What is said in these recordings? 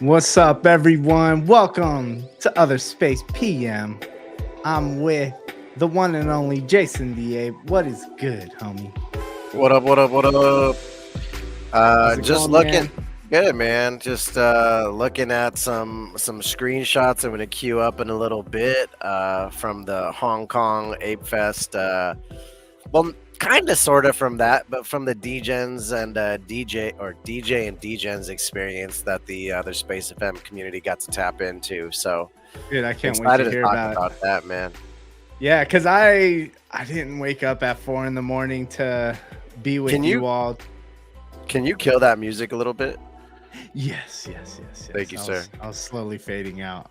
What's up, everyone? Welcome to OtherSpace PM. I'm with the one and only Jason the Ape. What is good, homie? What up, what up, what up? Just going, looking man? good, man. Just looking at some screenshots I'm gonna queue up in a little bit from the Hong Kong Apefest. Well, kind of sort of from that, but from the Degens and DJ and Degens experience that the OtherSpace FM community got to tap into. So Dude, I can't wait excited to to hear talk about it. about that, man. Yeah, because I didn't wake up at 4 in the morning to be with Can you you all. can you kill that music a little bit? Yes. Thank you, sir. I was slowly fading out.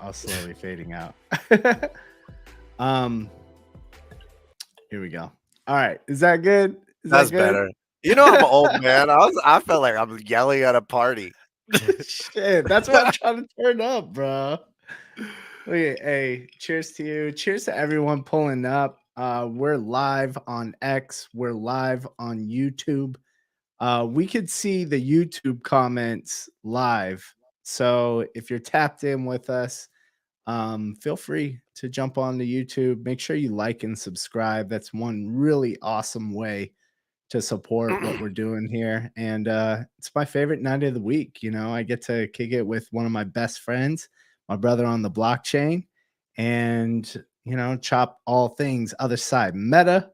Here we go. All right. Is that good? Is that That's good? better. You know, I'm an old man. I felt like I'm yelling at a party. Shit, that's what I'm trying to turn up, bro. Okay, hey, cheers to you. Cheers to everyone pulling up. We're live on X. We're live on YouTube. We could see the YouTube comments live. So if you're tapped in with us, feel free to jump on the YouTube. Make sure you like and subscribe. That's one really awesome way to support what we're doing here. And it's my favorite night of the week. You know, I get to kick it with one of my best friends, my brother on the blockchain, and chop all things other side meta,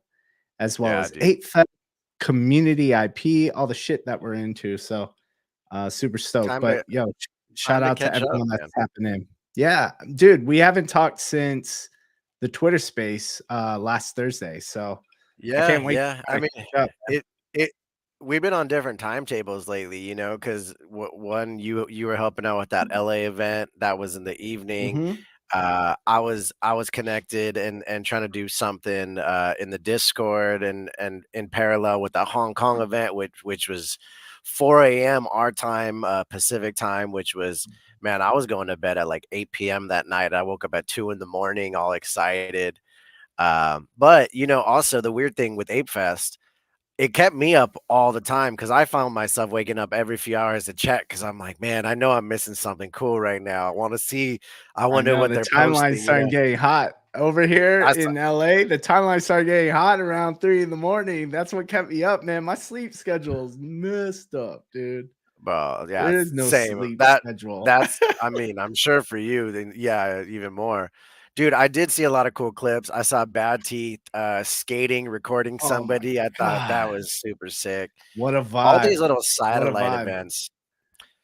as well Yeah, as dude. Apefest, community IP, all the shit that we're into. So super stoked. Time But to shout out to catch up, everyone man. that's tapping in. Yeah, dude, we haven't talked since the Twitter space last Thursday. So I can't wait Yeah. I to mean, catch up. it. We've been on different timetables lately, you know, because one you were helping out with that LA event that was in the evening. Mhm. I was connected and trying to do something in the Discord and in parallel with the Hong Kong event, which was 4 a.m. our time, Pacific time, which was, man, I was going to bed at like 8 p.m. that night. I woke up at 2 in the morning, all excited. But also the weird thing with Ape Fest, it kept me up all the time because I found myself waking up every few hours to check because I'm like, man, I know I'm missing something cool right now. I want to see. I I wonder know what the they're timeline posting. started getting hot over here I saw, in LA. The timeline started getting hot around 3 in the morning. That's what kept me up, man. My sleep schedule's messed up, dude. well, yeah, There it's is the no same. sleep schedule. I mean, I'm sure for you, then yeah, even more. Dude, I did see a lot of cool clips. I saw Bad Teeth skating, recording Oh my somebody. I thought that god. was super sick. What a All these vibe. little What a satellite vibe. events.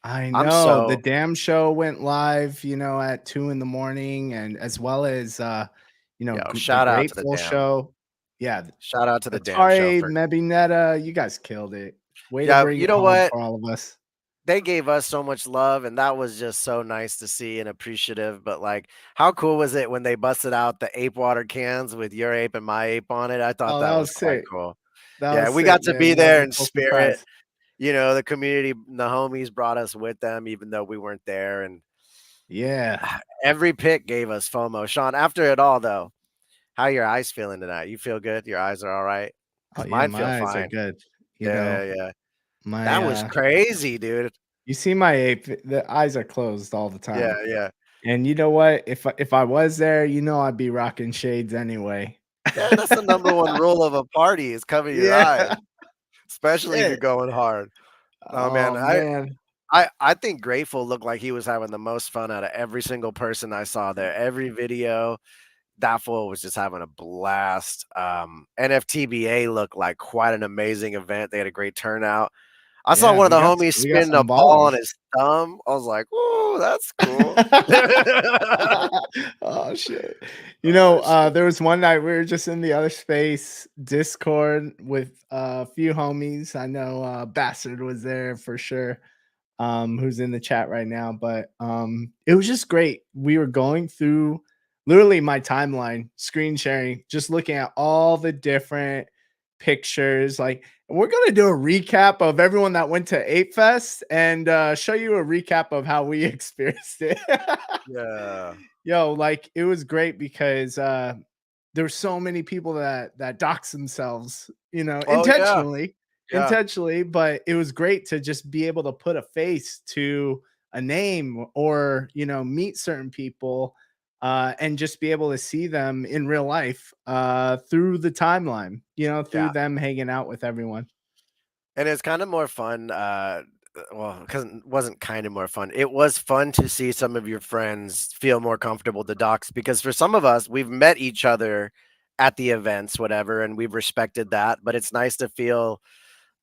I I'm know. The so damn show went live, at 2 in the morning, and as well as yo, the shout out to the Grateful damn show. Yeah, shout out to the damn show Atari, for Mebinetta, you guys killed it. Way to yeah, bring you it know home what? for all of us. They gave us so much love, and that was just so nice to see and appreciative. But like, how cool was it when they busted out the ape water cans with your ape and my ape on it? I thought Oh, that that was was quite sick. cool. That Yeah, was we sick, got to be man. That was there a in cool spirit. surprise. The community, the homies brought us with them, even though we weren't there. And Yeah. every pick gave us FOMO. Sean, after it all, though, how your eyes feeling tonight? You feel good? Your eyes are all right? Oh, Because yeah, mine feel my eyes are fine. good. You know, Yeah. my That was crazy, dude. you see my ape, the eyes are closed all the time. Yeah. And you know what? If I was there, I'd be rocking shades anyway. Yeah, that's the number one rule of a party is cover your Yeah. eyes, especially if you're Shit. going hard. Oh man, Oh man. I think Grateful looked like he was having the most fun out of every single person I saw there. Every video, that fool was just having a blast. NFTBA looked like quite an amazing event. They had a great turnout. I saw Yeah, one of the homies we got spinning a some ball on ballers. his thumb. I was like, "Ooh, that's cool." Oh shit. Oh shit. There was one night we were just in the other space Discord with a few homies. I know Bastard was there for sure. Who's in the chat right now, but it was just great. We were going through literally my timeline, screen sharing, just looking at all the different pictures. Like, we're gonna do a recap of everyone that went to Ape Fest and show you a recap of how we experienced it. Yeah. Like it was great because there's so many people that dox themselves, Oh yeah. intentionally, Yeah. but it was great to just be able to put a face to a name or meet certain people and just be able to see them in real life through the timeline, through Yeah. them hanging out with everyone. And it's kind of more fun, well, because it wasn't kind of more fun. It was fun to see some of your friends feel more comfortable to dox because for some of us, we've met each other at the events, whatever, and we've respected that. But it's nice to feel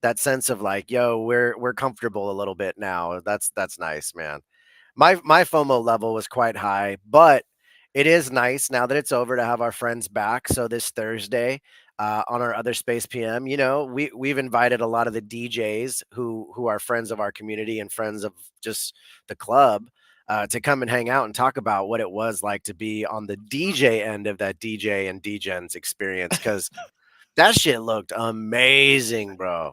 that sense of like, yo, we're comfortable a little bit now. That's nice, man. My FOMO level was quite high, but it is nice now that it's over to have our friends back. So this Thursday, on our OtherSpace PM, we've invited a lot of the DJs who are friends of our community and friends of just the club to come and hang out and talk about what it was like to be on the DJ end of that DJ and Degens experience because that shit looked amazing, bro.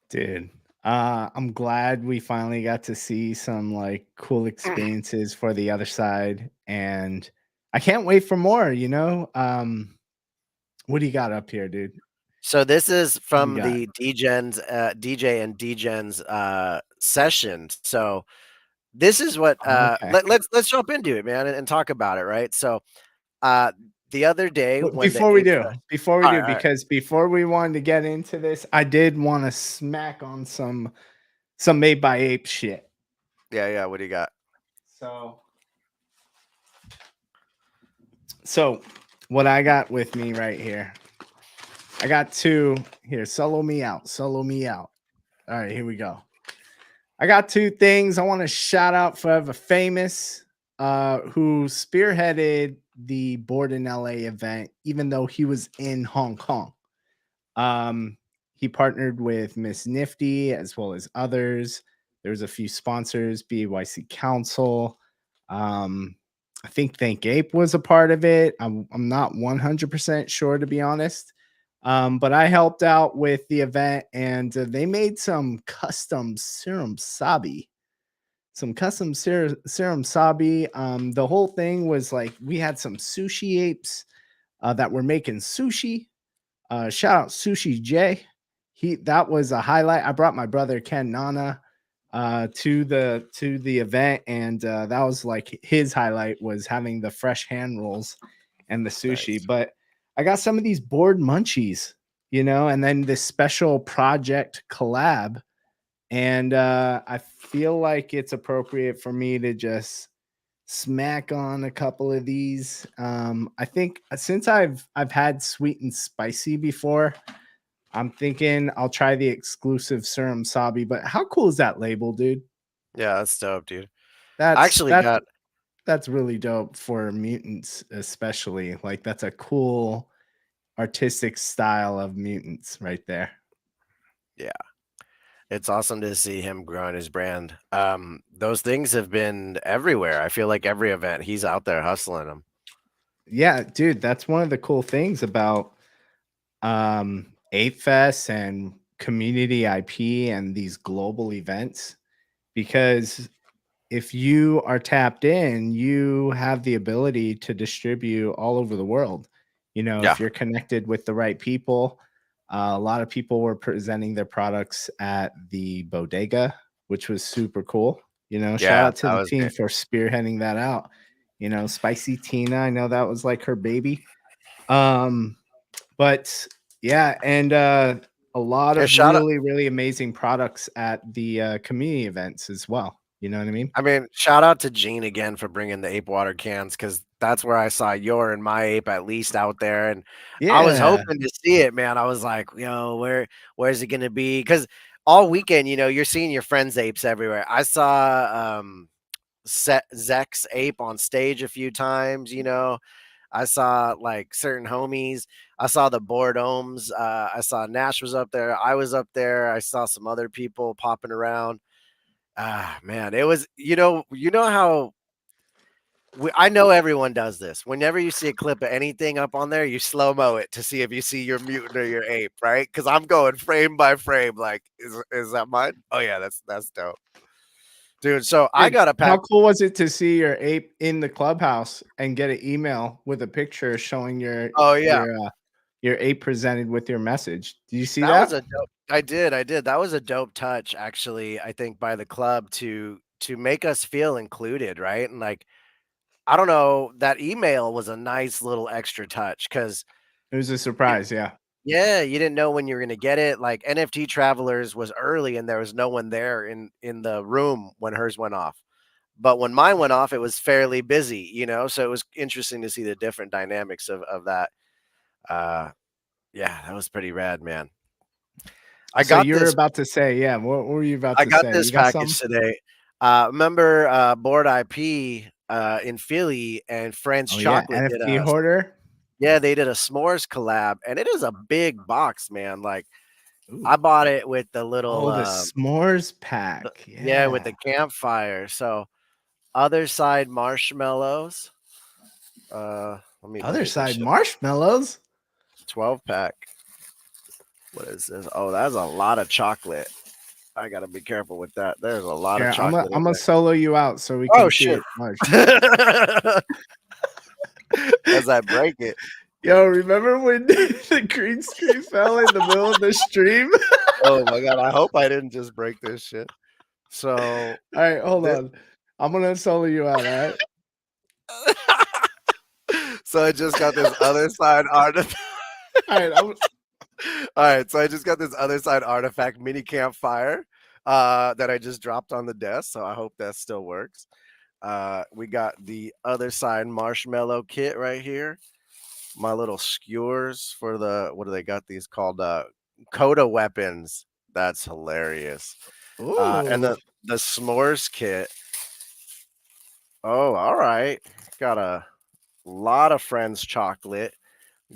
Dude, I'm glad we finally got to see some like cool experiences for the other side, and I can't wait for more. What do you got up here, dude? So this is What do you from got? the Degens, DJ and Degens session. So this is what Okay. let's jump into it, man, and talk about it, right? So uh the other day Well, when the before we Ape do, all right, all right. because before we wanted to get into this, I did want to smack on some made by ape shit. Yeah, yeah, what do you got? So, so what I got with me right here, I got two here. Solo me out. Solo me out. All right, here we go. I got two things. I want to shout out Forever Famous, who spearheaded the Board in LA event, even though he was in Hong Kong. Um, he partnered with Miss Nifty as well as others. There's a few sponsors, BYC Council. Um, I think Thank Ape was a part of it. I'm not 100% sure, to be honest. But I helped out with the event, and they made some custom serum sabi. Serum sabi. The whole thing was like we had some sushi apes that were making sushi. Shout out Sushi J. That was a highlight. I brought my brother Ken Nana to the event, and that was like his highlight was having the fresh hand rolls and the sushi. Nice. But I got some of these board munchies, and then this special project collab, and I feel like it's appropriate for me to just smack on a couple of these. I think since I've had sweet and spicy before, I'm thinking I'll try the exclusive serum sabi. But how cool is that label, dude? Yeah, that's dope, dude. I That's actually that's got that's really dope for mutants, especially. Like that's a cool artistic style of mutants right there. yeah, it's awesome to see him growing his brand. Those things have been everywhere. I feel like every event he's out there hustling them. Yeah, dude, that's one of the cool things about Apefest and community IP and these global events, because if you are tapped in, you have the ability to distribute all over the world. Yeah. If you're connected with the right people, a lot of people were presenting their products at the bodega, which was super cool. Shout Yeah, out to that the was team great. for spearheading that out. Spicy Tina, I know that was like her baby. Um, but yeah, and a lot Yeah, of shout out really, really amazing products at the community events as well. You know what I mean? I mean, shout out to Gene again for bringing the ape water cans because that's where I saw your and my ape at least out there, and I was Yeah. hoping to see it, man. I was like, yo, where's it gonna be? Because all weekend, you're seeing your friends' apes everywhere. I saw Zek's ape on stage a few times. I saw like certain homies. I saw the Boredomes. I saw Nash was up there. I was up there. I saw some other people popping around. Ah, man, it was how I know everyone does this. Whenever you see a clip of anything up on there, you slow mo it to see if you see your mutant or your ape, right? Because I'm going frame by frame. Like, is that mine? Oh yeah, that's dope, dude. So I Dude, got a how pack. cool was it to see your ape in the clubhouse and get an email with a picture showing your Oh yeah, your uh, your ape presented with your message? Did you see that was that? a dope. I did. That was a dope touch, actually. I think by the club to to make us feel included, right? And like, I don't know, that email was a nice little extra touch because It was a surprise, yeah. yeah, you didn't know when you were gonna get it. Like NFT Travelers was early and there was no one there in the room when hers went off. But when mine went off, it was fairly busy, you know. So it was interesting to see the different dynamics of that. Uh yeah, that was pretty rad, man. I So got you were this about to say, yeah, what were you about I to got say? this You got package some? today. Remember Board IP in Philly and French Oh yeah, Chocolate did NFT a hoarder. yeah, they did a s'mores collab and it is a big box, man. Like Ooh. I bought it with the little Oh, the s'mores pack. yeah, with Yeah. the campfire. So other side marshmallows. Let me Other get this side shit. marshmallows. 12 pack. What is this? Oh, that's a lot of chocolate. I gotta be careful with that. There's a lot of Here, chocolate in I'm gonna there. solo you out so we Oh can see shit. it. Marsh. As I break it. Yo, remember when the green screen fell in the middle of the stream? Oh my god, I hope I didn't just break this shit. So All right, hold thi on. I'm gonna solo you out. All right. so I just got this other side artifact. All right. All right, so I just got this other side artifact mini campfire that I just dropped on the desk. So I hope that still works. We got the other side marshmallow kit right here. My little skewers for the what do they got these called? Coda weapons. That's hilarious. And Ooh. the s'mores kit. Oh, all right. Got a lot of friends chocolate.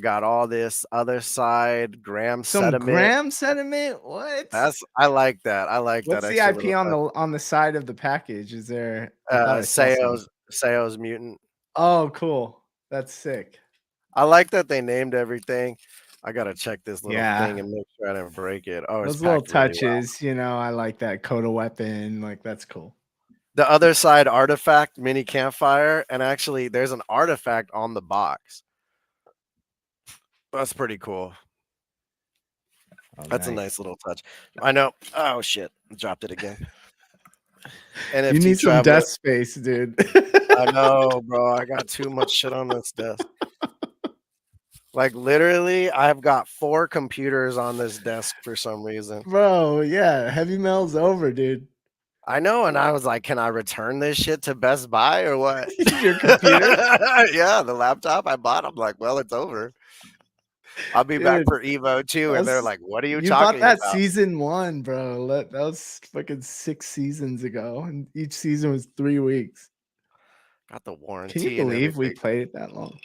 Got all this other side gram Some sediment. gram sediment? What? That's I like that. I like that What's the extra IP little on touch. the side of the package? Is there? I thought I saw some. Seo's mutant. Oh, cool. That's sick. I like that they named everything. I gotta check this little thing Yeah. and make sure I didn't break it. Oh, it's Those little packed really well. touches, I like that coda weapon. Like that's cool. The other side artifact mini campfire, and actually there's an artifact on the box. That's pretty cool. Oh, That's a nice. nice little touch. I know. Oh shit, dropped it again. You NFT need some Traveler. desk space, dude. I know, bro. I got too much shit on this desk. Like literally, I've got 4 computers on this desk for some reason. Bro, yeah, heavy metal's over, dude. I know, and I was like, "Can I return this shit to Best Buy or what?" Your computer? Yeah, the laptop I bought, I'm like, "Well, it's over. I'll be back Dude, for Evo 2," and they're that's like, "What are you you bought talking that about?" season 1, bro. That was fucking 6 seasons ago, and each season was 3 weeks. Got the Can you warranty and believe we everything. played it that long?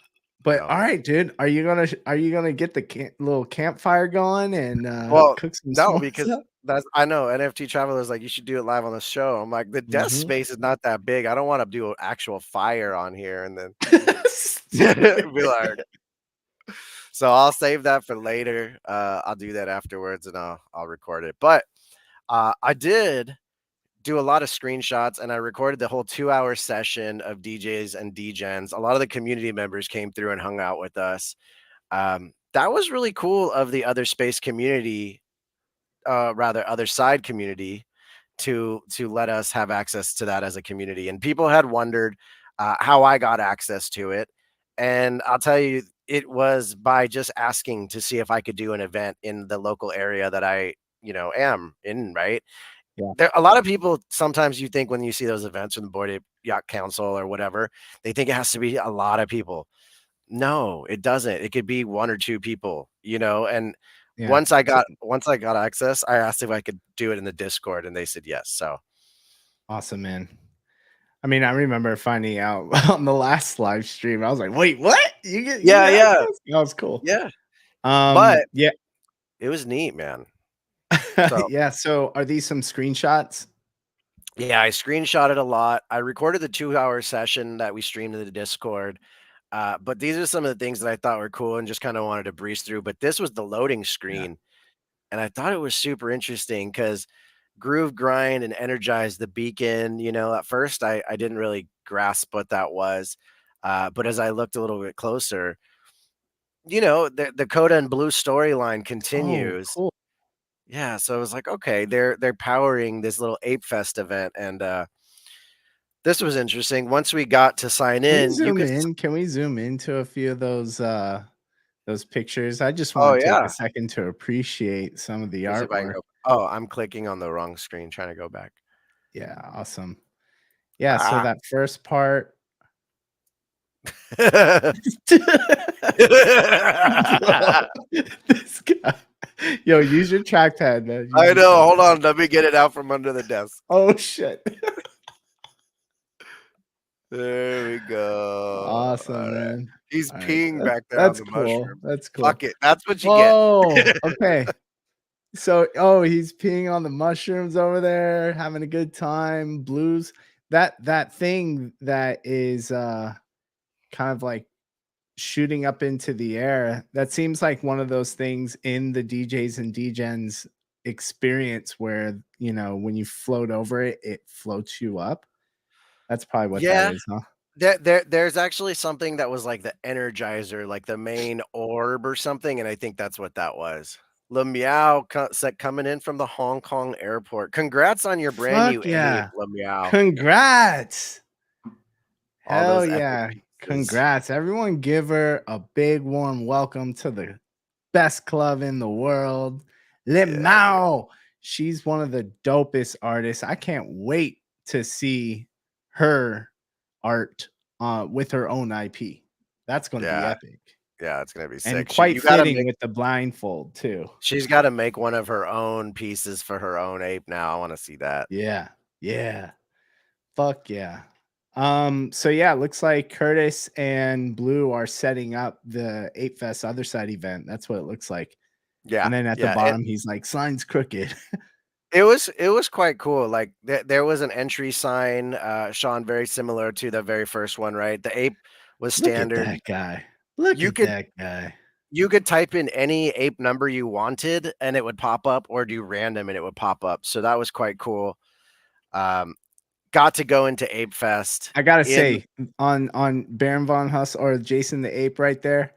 But No. alright, dude, are you gonna get the little campfire going and, Well, cook some no, s'mores because up? that's I know NFT Traveler's like, "You should do it live on the show." I'm like, "The desk Mhm. space is not that big. I don't wanna do an actual fire on here and then Stupid. be like." So I'll save that for later. I'll do that afterwards and I'll record it. But I did do a lot of screenshots and I recorded the whole 2-hour session of DJs and Degens. A lot of the community members came through and hung out with us. That was really cool of the other space community, rather other side community to let us have access to that as a community. And people had wondered how I got access to it. And I'll tell you, it was by just asking to see if I could do an event in the local area that I, am in, right? Yeah, There a lot of people sometimes you think when you see those events from the Board Ape Yacht Council or whatever, they think it has to be a lot of people. No, it doesn't. It could be 1 or 2 people, and yeah. once I got access, I asked if I could do it in the Discord and they said yes. So Awesome, man. I mean, I remember finding out on the last live stream. I was like, "Wait, what? You yeah, get yeah, access?" That was cool. yeah. But Yeah. it was neat, man. So Yeah, so are these some screenshots? yeah, I screenshotted a lot. I recorded the 2-hour session that we streamed in the Discord. But these are some of the things that I thought were cool and just kind of wanted to breeze through. But this was the loading Yeah. screen. And I thought it was super interesting because Groove Grind and Energize the Beacon, at first I didn't really grasp what that was. But as I looked a little bit closer, the Coda and Blue storyline Oh, continues. cool. Yeah, so I was like, okay, they're powering this little Ape Fest event, and This was interesting. Once we got to sign Can we in, you zoom could. in? Can we zoom into a few of those pictures? I just Oh want to take a yeah. second to appreciate some of the Let me see if I can artwork. go. Oh, I'm clicking on the wrong screen. Trying to go back. Yeah, awesome. Yeah, so Ah. that first part. Bro, this guy. Yo, use your trackpad, man. Use I your know. Hold trackpad. on. Let me get it out from under the desk. Oh shit. There we go. All Awesome, right. man. He's All right. peeing back there on That's the cool. mushroom. That's cool. Fuck it. That's what you get. Oh, okay. So, oh, he's peeing on the mushrooms over there, having a good time. Blues. That thing that is kind of like shooting up into the air. That seems like one of those things in the DJs and Degens experience where, when you float over it, it floats you up. That's probably what that Yeah. is, huh? There's actually something that was like the energizer, like the main orb or something, and I think that's what that was. Lemiao coming in from the Hong Kong airport. Congrats on your brand new Fuck ape, yeah. Lemiao. Congrats. All Hell those epic yeah. pieces. Congrats. Everyone give her a big warm welcome to the best club in the world. Yeah, dude. Limao. She's one of the dopest artists. I can't wait to see her art with her own IP. That's going to be Yeah, epic. yeah, it's gonna be And sick. quite You gotta fitting make. with the blindfold too. She's got to make one of her own pieces for her own ape now. I want to see that. Yeah. Yeah. Fuck yeah. So yeah, it looks like Curtis and Blue are setting up the Apefest Otherside event. That's what it looks like. Yeah, And then at the yeah. bottom, he's like, "Sign's crooked." It was quite cool. Like there was an entry sign, Sean, very similar to the very first one, right? The ape was Look at standard. that guy. Look You at could that guy. you could type in any ape number you wanted and it would pop up, or do random and it would pop up. So that was quite cool. Um, got to go into Ape Fest I gotta in. say, on Baron von Huss or Jason the Ape right there,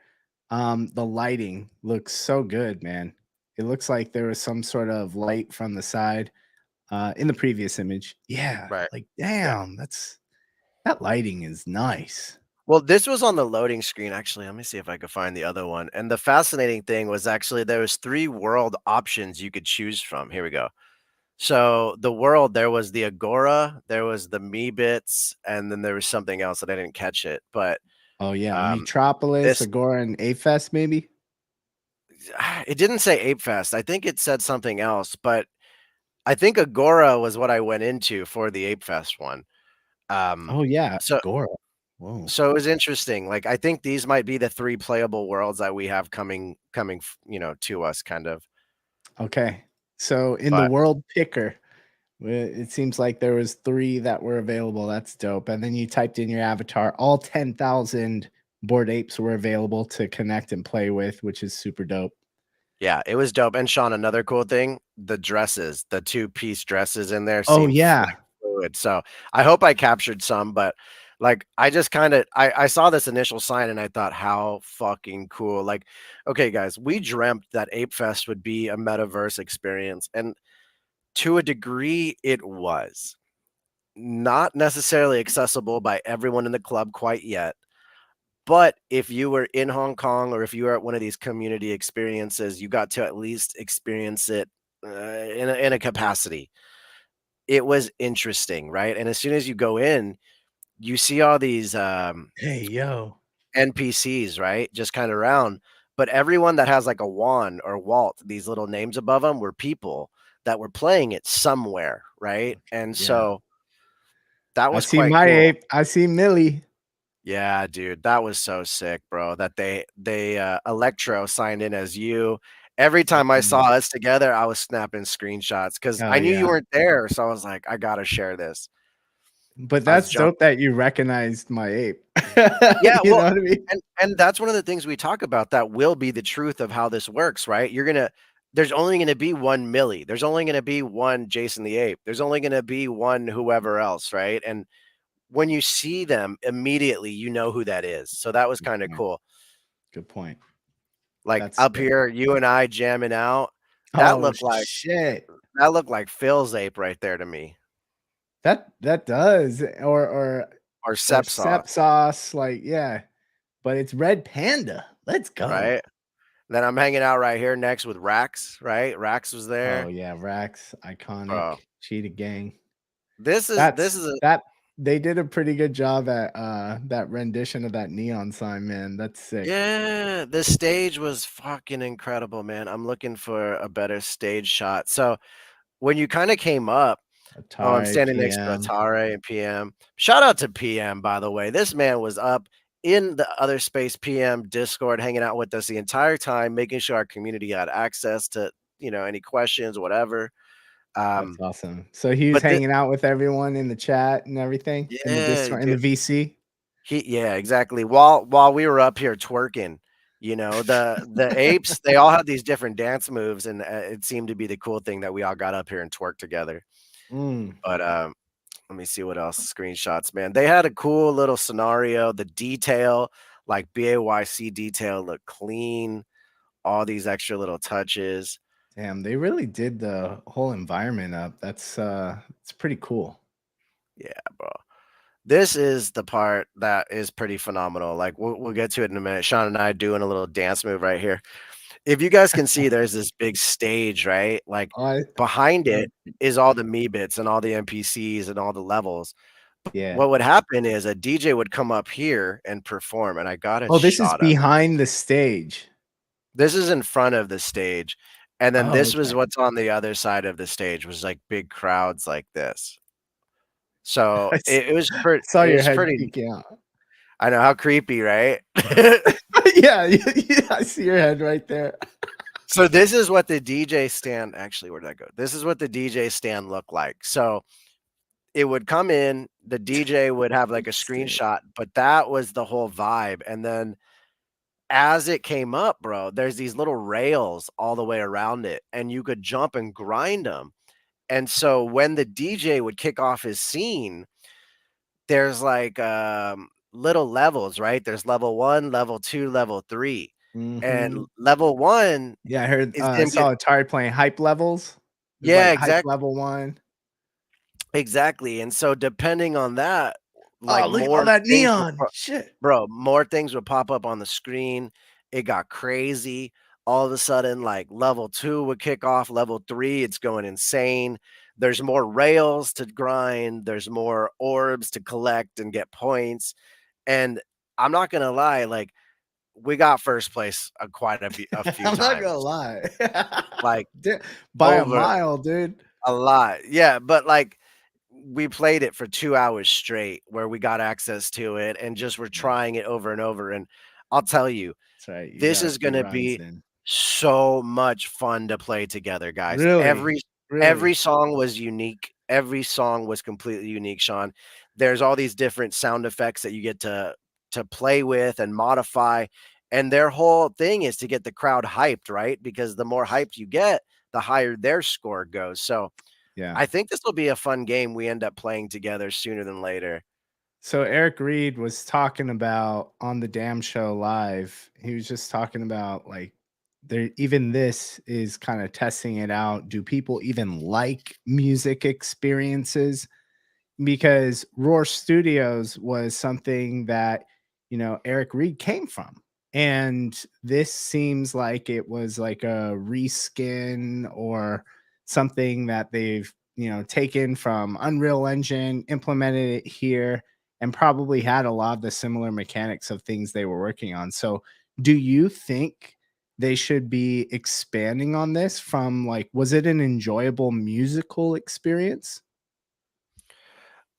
the lighting looks so good, man. It looks like there was some sort of light from the side in the previous image. Yeah, Right. like Yeah. damn, that lighting is nice. Well, this was on the loading screen, actually. Let me see if I could find the other one. And the fascinating thing was actually there was 3 world options you could choose from. Here we go. So the world, there was the Agora, there was the Me Bits, and then there was something else that I didn't catch it. But Oh yeah, um, Metropolis, this Agora, and A-Fest maybe. it didn't say Ape Fest. I think it said something else, but I think Agora was what I went into for the Ape Fest one. Um, Oh yeah, so Agora. Whoa. so it was interesting. Like I think these might be the 3 playable worlds that we have coming, to us kind of. Okay. So in the But world picker, it seems like there was 3 that were available. That's dope. And then you typed in your avatar. All 10,000 bored apes were available to connect and play with, which is super dope. yeah, it was dope. And Sean, another cool thing, the dresses, the 2-piece dresses in there Oh seem yeah. like fluid. So I hope I captured some, but like I just kind of I saw this initial sign and I thought, how fucking cool. Like, okay, guys, we dreamt that Ape Fest would be a metaverse experience, and to a degree it was. Not necessarily accessible by everyone in the club quite yet. But if you were in Hong Kong or if you were at one of these community experiences, you got to at least experience it in a capacity. It was interesting, right? And as soon as you go in, you see all these Hey yo. NPCs, right? Just kind of around. But everyone that has like a Juan or Walt, these little names above them, were people that were playing it somewhere, right? And Yeah. so that I was see quite my cool. ape. I see Millie. Yeah, dude, that was so sick, bro, that Electro signed in as you. Every time I saw Mhm. us together, I was snapping screenshots because Oh I knew you yeah. weren't there, so I was like, "I gotta share this." But I was that's jump dope that you recognized my ape. Yeah, You know well, what I mean? and that's one of the things we talk about that will be the truth of how this works, right? There's only gonna be one Millie, there's only gonna be one Jason the Ape, there's only gonna be one whoever else, right? And when you see them, immediately, you know who that is, so that was Good kinda point. cool. Good point. Like, That's up dope. here, you and I jamming out, that Oh looked like shit. that looked like Phil's ape right there to me. That does, or or Sep Sep Sauce, Sauce, like, yeah, but it's Red Panda. Let's go. right? Then I'm hanging out right here next with Rax, right? Rax was Oh, there, yeah, Rax, iconic, bro. Cheetah Gang. This That's is a that they did a pretty good job at, that rendition of that neon sign, man. That's sick. yeah, the stage was fucking incredible, man. I'm looking for a better stage shot. So when you kind of came up, oh, I'm Atari standing next to PM. Atare and PM. Shout out to PM, by the way. This man was up in the OtherSpace PM Discord, hanging out with us the entire time, making sure our community had access to, any questions, whatever. That's Um, awesome. So he was but the hanging out with everyone in the chat and everything in the yeah, Discord, in the dude. VC. Yeah, exactly. While we were up here twerking, the apes, they all had these different dance moves, and it seemed to be the cool thing that we all got up here and twerked together. Mm, But let me see what else screenshots, man. They had a cool little scenario. The detail, like BAYC detail, looked clean. All these extra little touches. damn, they really did the whole environment up. It's pretty cool. Yeah, bro. This is the part that is pretty phenomenal. Like we'll get to it in a minute. Sean and I doing a little dance move right here. If you guys can see, there's this big stage, right? Like I behind uh, it is all the me bits and all the NPCs and all the levels. yeah. What would happen is a DJ would come up here and perform, and I got a Oh, this is shot of it. behind the stage. This is in front of the stage, and then Oh, this was okay. what's on the other side of the stage, was like big crowds like this. So I s it was I pretty saw it your was head pretty peeking out. I know, how creepy, right? Yeah, yeah, I see your head right there. So this is what the DJ stand actually, where did I go? This is what the DJ stand looked like. So it would come in, the DJ would have like a Sick. screenshot, but that was the whole vibe. And then as it came up, bro, there's these little rails all the way around it, and you could jump and grind them. And so when the DJ would kick off his scene, there's like little levels, right? There's level 1, level 2, level 3. And Mhm. level 1 Yeah, I heard, is I him get saw Atari playing hype levels. There's yeah, like hype exactly. level 1. Exactly, and so depending on that, Oh, like, look at all more that things would neon. Shit. bro, more things would pop up on the screen. It got crazy. All of a sudden, like, level 2 would kick off, level 3, it's going insane. There's more rails to grind, there's more orbs to collect and get points, and I'm not gonna lie, like, we got first place, quite a few I'm not times, gonna lie. like, Di By a over mile, dude. a lot. Yeah, but, like, we played it for 2 hours straight where we got access to it and just were Yeah, trying it over and over, and I'll tell you, that's right. You this got a is few gonna runs be in. so much fun to play together, guys. Really? Every Really? song was unique. Every song was completely unique, Sean. There's all these different sound effects that you get to play with and modify, and their whole thing is to get the crowd hyped, right? Because the more hyped you get, the higher their score goes. So Yeah. I think this will be a fun game we end up playing together sooner than later. So Eric Reed was talking about on the Damn Show Live. He was just talking about like there even this is kind of testing it out. Do people even like music experiences? Because Roar Studios was something that, Eric Reed came from. And this seems like it was like a reskin or something that they've, taken from Unreal Engine, implemented it here, and probably had a lot of the similar mechanics of things they were working on. So, do you think they should be expanding on this from like, was it an enjoyable musical experience?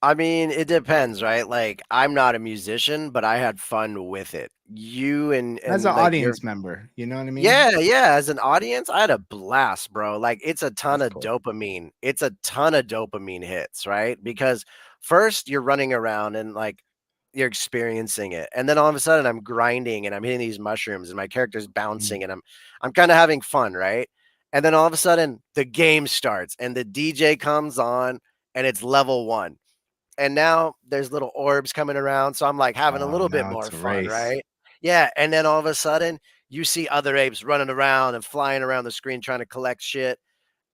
I mean, it depends, right? Like, I'm not a musician, but I had fun with it. You As an and like your audience member, you know what I mean? yeah, yeah, as an audience, I had a blast, bro. Like, it's a ton That's of cool. dopamine. It's a ton of dopamine hits, right? Because first you're running around and like you're experiencing it. And then all of a sudden I'm grinding and I'm hitting these mushrooms and my character's Mm. bouncing and I'm kind of having fun, right? And then all of a sudden the game starts and the DJ comes on and it's level 1. And now there's little orbs coming around, so I'm, like, having a Oh, little bit now more it's a fun, race. right? Yeah, and then all of a sudden, you see other apes running around and flying around the screen trying to collect shit,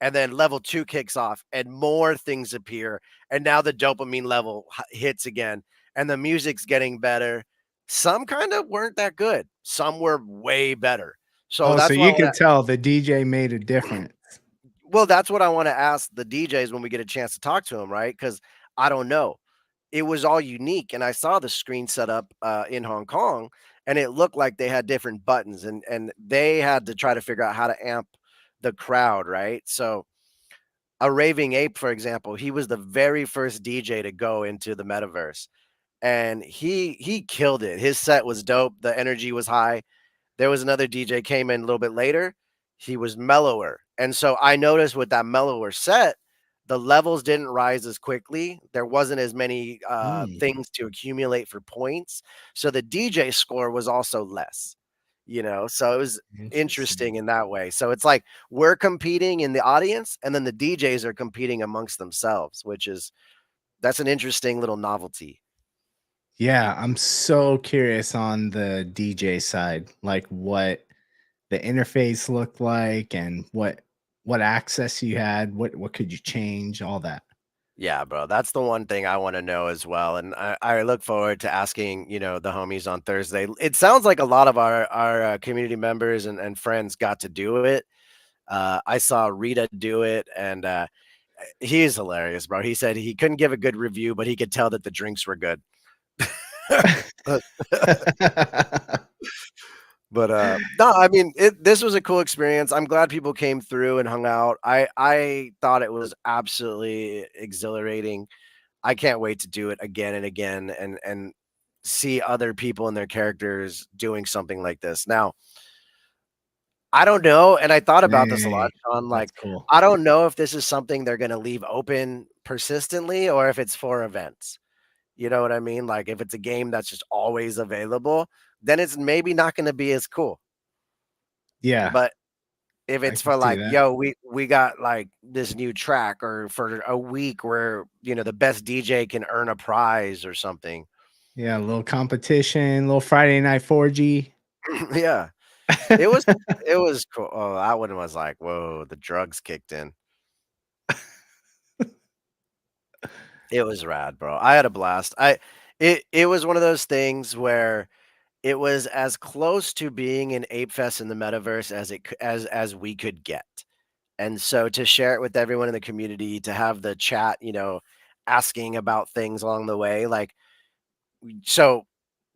and then level 2 kicks off and more things appear, and now the dopamine level hits again, and the music's getting better. Some kind of weren't that good. Some were way better. So Oh, so that's why I you want to could tell the DJ made a difference. well, that's what I want to ask the DJs when we get a chance to talk to them, right? Because I don't know. It was all unique, and I saw the screen set up in Hong Kong, and it looked like they had different buttons, and they had to try to figure out how to amp the crowd, right? So a raving ape, for example, he was the very first DJ to go into the metaverse, and he killed it. His set was dope. The energy was high. There was another DJ came in a little bit later. He was mellower. And so I noticed with that mellower set, the levels didn't rise as quickly. There wasn't as many Mm, things to accumulate for points. So the DJ score was also less, you know. So it was interesting. interesting in that way. So it's like we're competing in the audience, and then the DJs are competing amongst themselves, which is that's an interesting little novelty. Yeah, I'm so curious on the DJ side, like what the interface looked like and what access you had, what could you change, all that. Yeah, bro. That's the one thing I want to know as well. And I look forward to asking, the homies on Thursday. It sounds like a lot of our community members and friends got to do it. I saw Rita do it, and he is hilarious, bro. He said he couldn't give a good review, but he could tell that the drinks were good. But no, I mean, this was a cool experience. I'm glad people came through and hung out. I thought it was absolutely exhilarating. I can't wait to do it again and again and see other people and their characters doing something like this. Now, I don't know, and I thought about this a lot, Hey, Sean. that's Like, cool. I don't know if this is something they're gonna leave open persistently or if it's for events. You know what I mean? Like, if it's a game that's just always available, then it's maybe not gonna be as cool. Yeah, But if I it's can for see like, that. yo, we got like this new track or for a week where, the best DJ can earn a prize or something. Yeah, a little competition, little Friday night 4G. Yeah. It was it was cool. Oh, that one was like, whoa, the drugs kicked in. It was rad, bro. I had a blast. It was one of those things where it was as close to being an Ape Fest in the metaverse as as we could get. And so to share it with everyone in the community, to have the chat, asking about things along the way, like so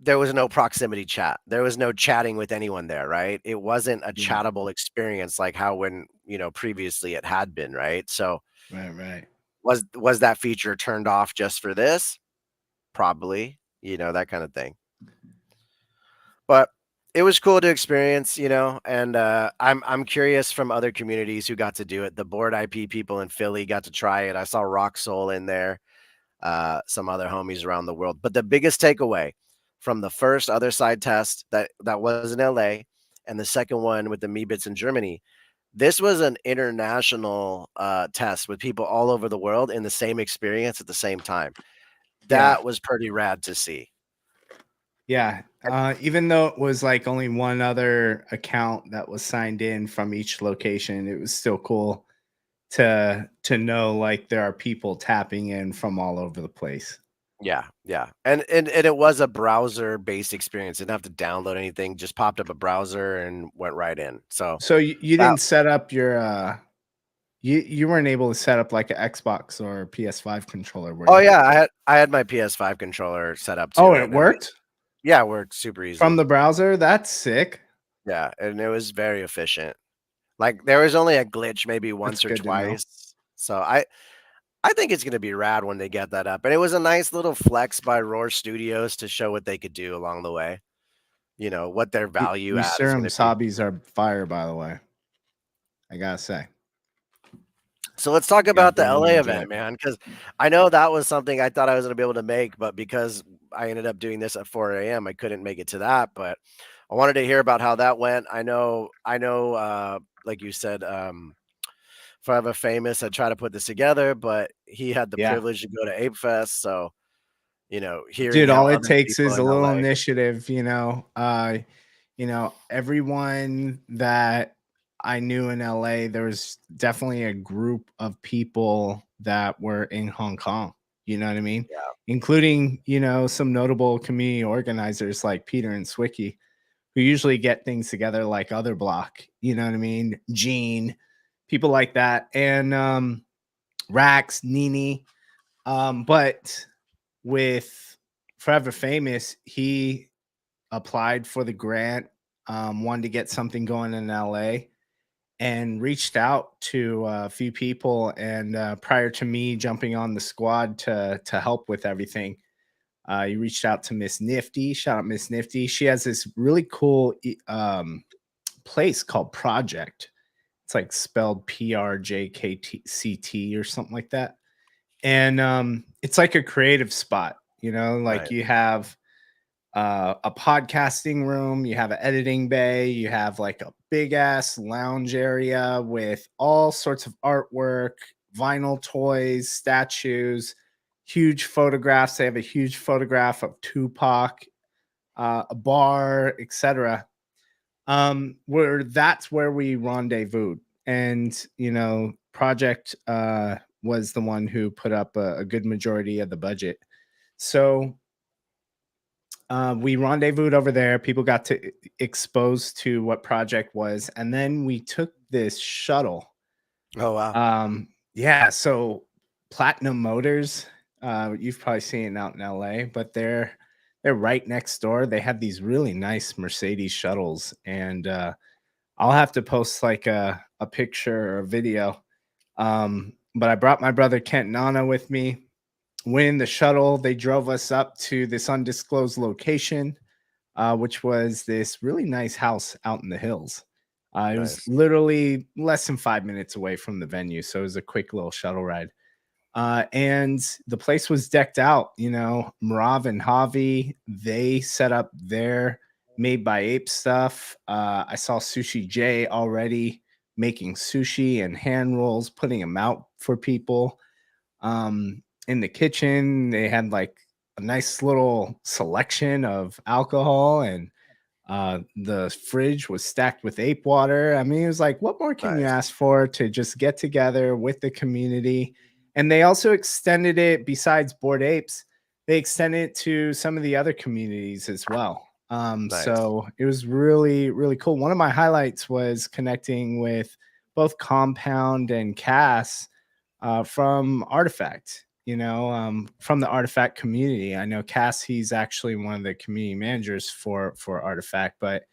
there was no proximity chat. There was no chatting with anyone there, right? It wasn't a Yeah, chattable experience like how when, previously it had been, right? So right, right. was that feature turned off just for this? Probably, that kind of thing. But it was cool to experience, and I'm curious from other communities who got to do it. The Board IP people in Philly got to try it. I saw Rock Soul in there, some other homies around the world. But the biggest takeaway from the first Otherside test that was in LA and the second one with the Meebits in Germany, this was an international test with people all over the world in the same experience at the same time. Yeah, That was pretty rad to see. yeah. Even though it was like only one other account that was signed in from each location, it was still cool to know like there are people tapping in from all over the place. Yeah, yeah. And it was a browser-based experience. Didn't have to download anything, just popped up a browser and went right in. So So you that didn't set up your you weren't able to set up like an Xbox or PS5 controller, were oh you? yeah, I had my PS5 controller set up Oh, too, it and worked yeah, it worked super from easy. the browser? That's sick. Yeah, and it was very efficient. Like there was only a glitch maybe That's once or good to know. twice. So I think it's gonna be rad when they get that up. And it was a nice little flex by Roar Studios to show what they could do along the way. What their value You add is gonna serums be. hobbies are fire, by the way. I gotta say, So let's talk you gotta about the go in LA and enjoy event, it. man, because I know that was something I thought I was gonna be able to make, but because I ended up doing this at 4 AM, I couldn't make it to that. But I wanted to hear about how that went. I know, like you said, Forever Famous had tried to put this together, but he had the Yeah, privilege to go to Ape Fest. So, hearing dude. how All it other takes people is a in little LA. initiative. Everyone that I knew in LA, there was definitely a group of people that were in Hong Kong. You know what I mean? Yeah. Including, some notable community organizers like Peter and Swicky, who usually get things together like Other Block, you know what I mean? Gene, people like that. And Rax, Nini. But with Forever Famous, he applied for the grant, wanted to get something going in LA, and reached out to a few people. And prior to me jumping on the squad to help with everything, he reached out to Miss Nifty. Shout out Miss Nifty. She has this really cool place called Project. It's like spelled PRJKCT or something like that. And it's like a creative spot, like Right. you have a podcasting room, you have an editing bay, you have like a big ass lounge area with all sorts of artwork, vinyl toys, statues, huge photographs. They have a huge photograph of Tupac, a bar, etc. Where that's where we rendezvoused. And Project was the one who put up a good majority of the budget. So we rendezvoused over there. People got to exposed to what Project was, and then we took this shuttle. Oh wow. Yeah, so Platinum Motors, you've probably seen it out in LA, but they're right next door. They have these really nice Mercedes shuttles, and I'll have to post like a picture or a video. But I brought my brother Kent Nana with me. When the shuttle, they drove us up to this undisclosed location, which was this really nice house out in the hills. It was Nice. literally less than 5 minutes away from the venue. So it was a quick little shuttle ride. And the place was decked out. Marav and Javi, they set up their made by Ape stuff. I saw Sushi J already making sushi and hand rolls, putting them out for people. In the kitchen, they had like a nice little selection of alcohol, and the fridge was stacked with ape water. I mean, it was like, what more can you Nice. ask for to just get together with the community? And they also extended it, besides Bored Apes, they extended it to some of the other communities as well. Nice. So it was really, really cool. One of my highlights was connecting with both Compound and Cass from Artifact, from the Artifact community. I know Cass, he's actually one of the community managers for Artifact, but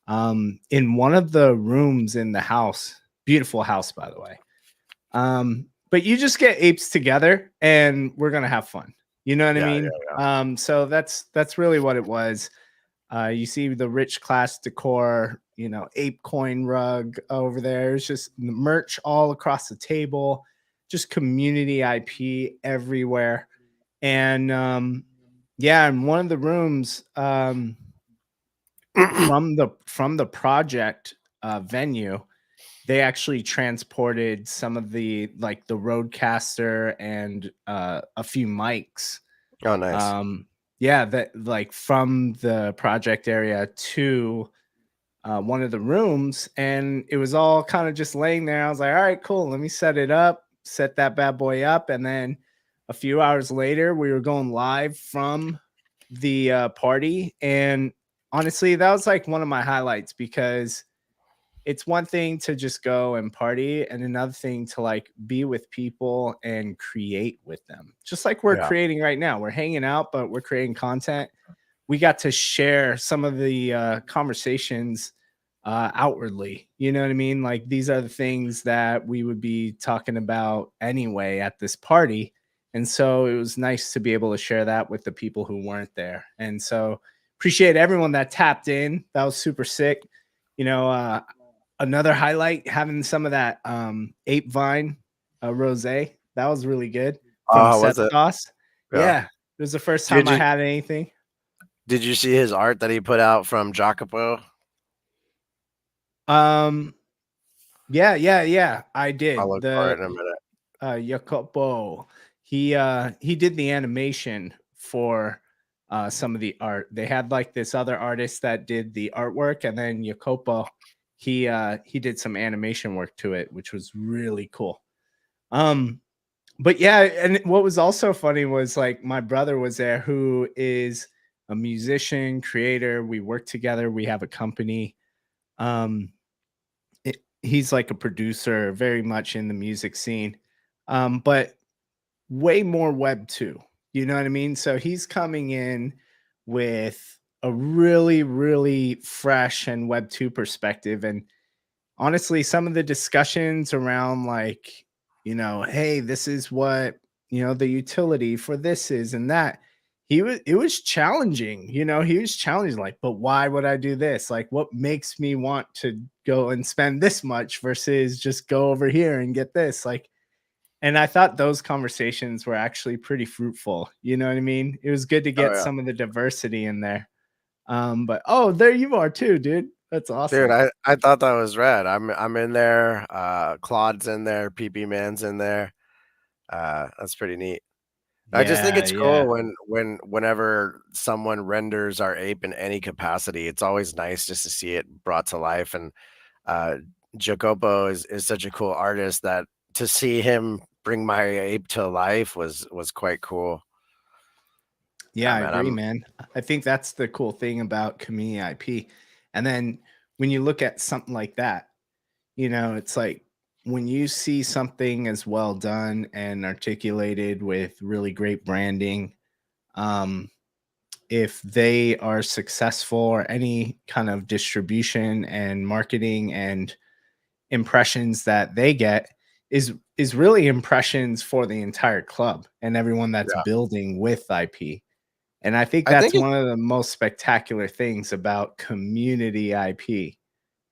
in one of the rooms in the house, beautiful house, by the way. But you just get apes together and we're gonna have fun. You know what I Yeah. mean? So that's really what it was. You see the rich class decor, ape coin rug over there. It's just merch all across the table, just community IP everywhere. And yeah, in one of the rooms Yeah. from the project venue, they actually transported some of the like the Roadcaster and a few mics. Oh, nice. Yeah, that like from the project area to one of the rooms, and it was all kind of just laying there. I was like, all right, cool. Let me set it up, set that bad boy up, and then a few hours later, we were going live from the party, and honestly, that was like one of my highlights because it's one thing to just go and party and another thing to like be with people and create with them. Just like we're Yeah. creating right now. We're hanging out, but we're creating content. We got to share some of the conversations outwardly. You know what I mean? Like these are the things that we would be talking about anyway at this party. And so it was nice to be able to share that with the people who weren't there. And so appreciate everyone that tapped in. That was super sick. Another highlight, having some of that ape vine rosé. That was really good from Oh, was Seth it? Sauce. Yeah. Yeah, it was the first time Did I you had anything. did you see his art that he put out from Jacopo? Um, yeah, I I'll did. look for it in The a minute. Jacopo, he did the animation for some of the art. They had like this other artist that did the artwork, and then Jacopo, he did some animation work to it, which was really cool. Um, but yeah, and what was also funny was like my brother was there, who is a musician, creator. We work together. We have a company. Um, he's like a producer, very much in the music scene, but way more web 2. You know what I mean? So he's coming in with a really, really fresh and web 2 perspective. And honestly, some of the discussions around like, hey, this is what, the utility for this is and that. It was challenging, he was challenged, like, but why would I do this? Like, what makes me want to go and spend this much versus just go over here and get this? Like, and I thought those conversations were actually pretty fruitful. You know what I mean? It was good to Oh get yeah. some of the diversity in there. But oh, there you are too, dude. That's Dude, awesome. I thought that was rad. I'm in there. Claude's in there. PP Man's in there. That's pretty neat. I just think Yeah, it's cool yeah. whenever someone renders our ape in any capacity. It's always nice just to see it brought to life. And uh, Jacopo is such a cool artist that to see him bring my ape to life was quite cool. Yeah, Yeah, I man. agree, man. I think that's the cool thing about community IP. And then when you look at something like that, it's like when you see something as well done and articulated with really great branding, um, if they are successful or any kind of distribution and marketing and impressions that they get is really impressions for the entire club and everyone that's Yeah. building with IP. And I think I that's think one of the most spectacular things about community IP.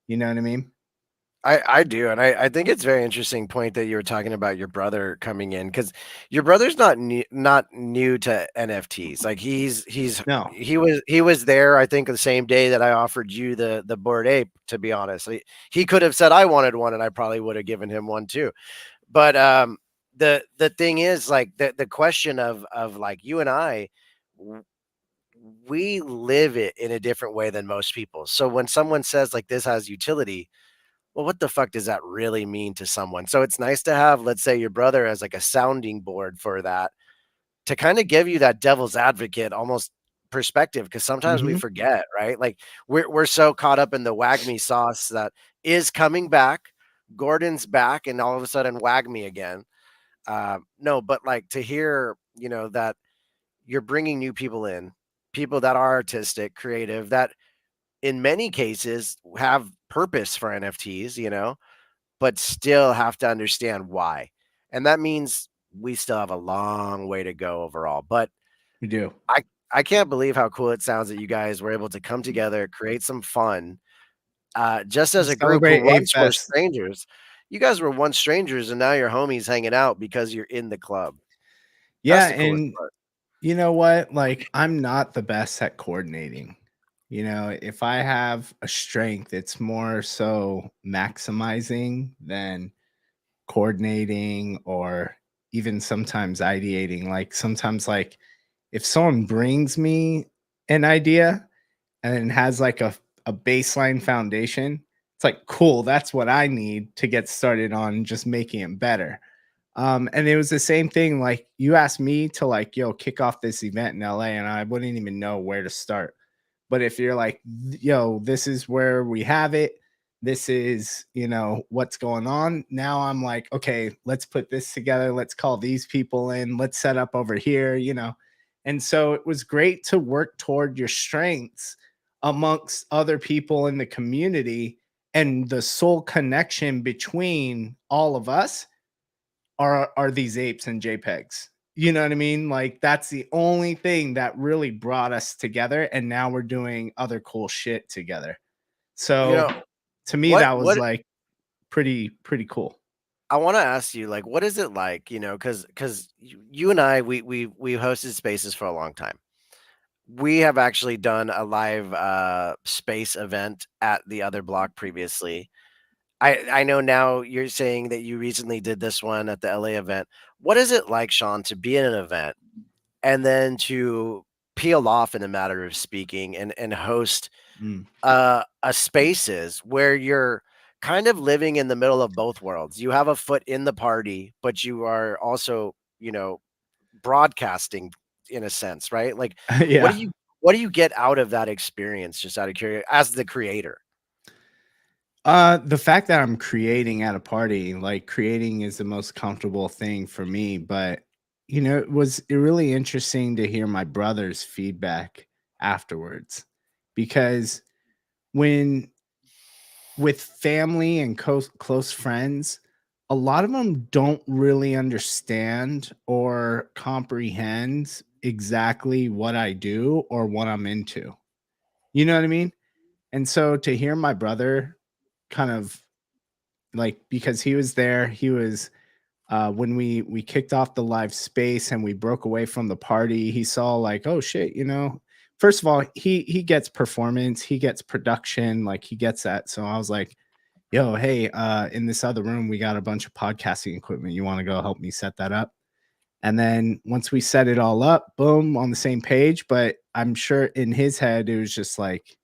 You know what I mean? I do, and I think it's very interesting point that you were talking about your brother coming in because your brother's not new to NFTs. Like No. he was there. I think the same day that I offered you the Bored Ape. To be honest, he could have said I wanted one, and I probably would have given him one too. But the thing is, like the question of like you and I, w- we live it in a different way than most people. So when someone says like this has utility, well, what the fuck does that really mean to someone? So it's nice to have, let's say, your brother as like a sounding board for that to kind of give you that devil's advocate almost perspective because sometimes we Mhm. forget, right? Like we're so caught up in the WAGMI sauce that is coming back. Gordon's back, and all of a sudden WAGMI again. No, but like to hear, that you're bringing new people in, people that are artistic, creative, that in many cases have purpose for NFTs, but still have to understand why. And that means we still have a long way to go overall. But We do. I I can't believe how cool it sounds that you guys were able to come together, create some fun, just as a group who Celebrate once were Apefest. strangers. You guys were once strangers, and now you're homies hanging out because you're in the club. Yeah, That's the coolest and part. you know what? Like, I'm not the best at coordinating. If I have a strength, it's more so maximizing than coordinating or even sometimes ideating. Like, sometimes, like, if someone brings me an idea and has like a baseline foundation, it's like, cool, that's what I need to get started on just making it better. And it was the same thing. Like, you asked me to like, yo, kick off this event in LA, and I wouldn't even know where to start. But if you're like, yo, this is where we have it, this is, what's going on. Now I'm like, okay, let's put this together. Let's call these people in. Let's set up over here. And so it was great to work toward your strengths amongst other people in the community. And the sole connection between all of us are these apes and JPEGs. You know what I mean? Like, that's the only thing that really brought us together, and now we're doing other cool shit together. You So know, to me, what that was what like pretty cool. I want to ask you, like, what is it like, because you and I, we hosted spaces for a long time. We have actually done a live space event at the other block previously. I know now you're saying that you recently did this one at the LA event. What is it like, Sean, to be in an event and then to peel off in a matter of speaking and host Mm. a spaces where you're kind of living in the middle of both worlds. You have a foot in the party, but you are also, broadcasting in a sense, right? Like, what Yeah. do you what do you get out of that experience, just out of curiosity, as the creator? The fact that I'm creating at a party, like creating is the most comfortable thing for me. But it was really interesting to hear my brother's feedback afterwards, because when with family and close friends, a lot of them don't really understand or comprehend exactly what I do or what I'm into. You know what I mean? And so to hear my brother kind of, like, because he was there, he was when we kicked off the live space and we broke away from the party, he saw like, oh shit, first of all, he gets performance, he gets production, like he gets that. So I was like, yo, hey, in this other room, we got a bunch of podcasting equipment. You want to go help me set that up? And then once we set it all up, boom, on the same page. But I'm sure in his head, it was just like,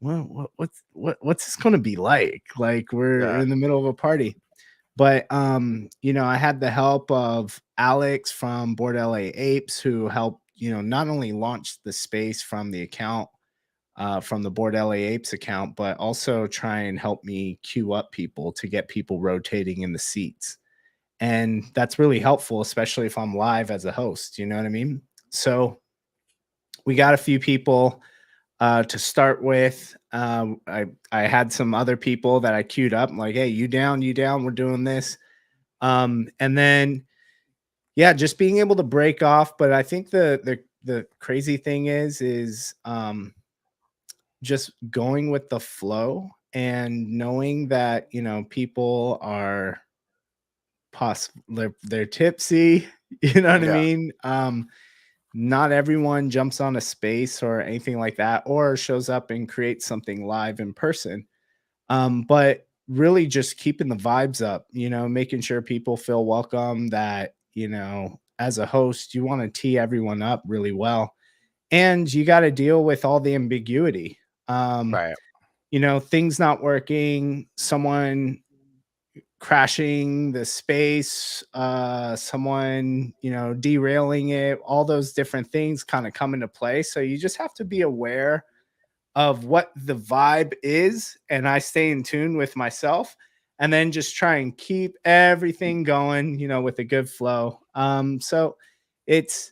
well, what's this going to be like? Like we're Yeah, in the middle of a party. But I had the help of Alex from Board LA Apes, who helped, not only launch the space from the account, from the Board LA Apes account, but also try and help me queue up people to get people rotating in the seats. And that's really helpful, especially if I'm live as a host. You know what I mean? So we got a few people to start with. I had some other people that I queued up. I'm like, hey, you down? You down? We're doing this. And then yeah, just being able to break off. But I think the crazy thing is just going with the flow and knowing that people are they're tipsy. You know what I yeah, mean? Not everyone jumps on a space or anything like that, or shows up and creates something live in person. But really just keeping the vibes up, making sure people feel welcome, that as a host you want to tee everyone up really well, and you got to deal with all the ambiguity. um right. things not working, someone crashing the space, someone, derailing it, all those different things kind of come into play. So you just have to be aware of what the vibe is, and I stay in tune with myself, and then just try and keep everything going, with a good flow. So it's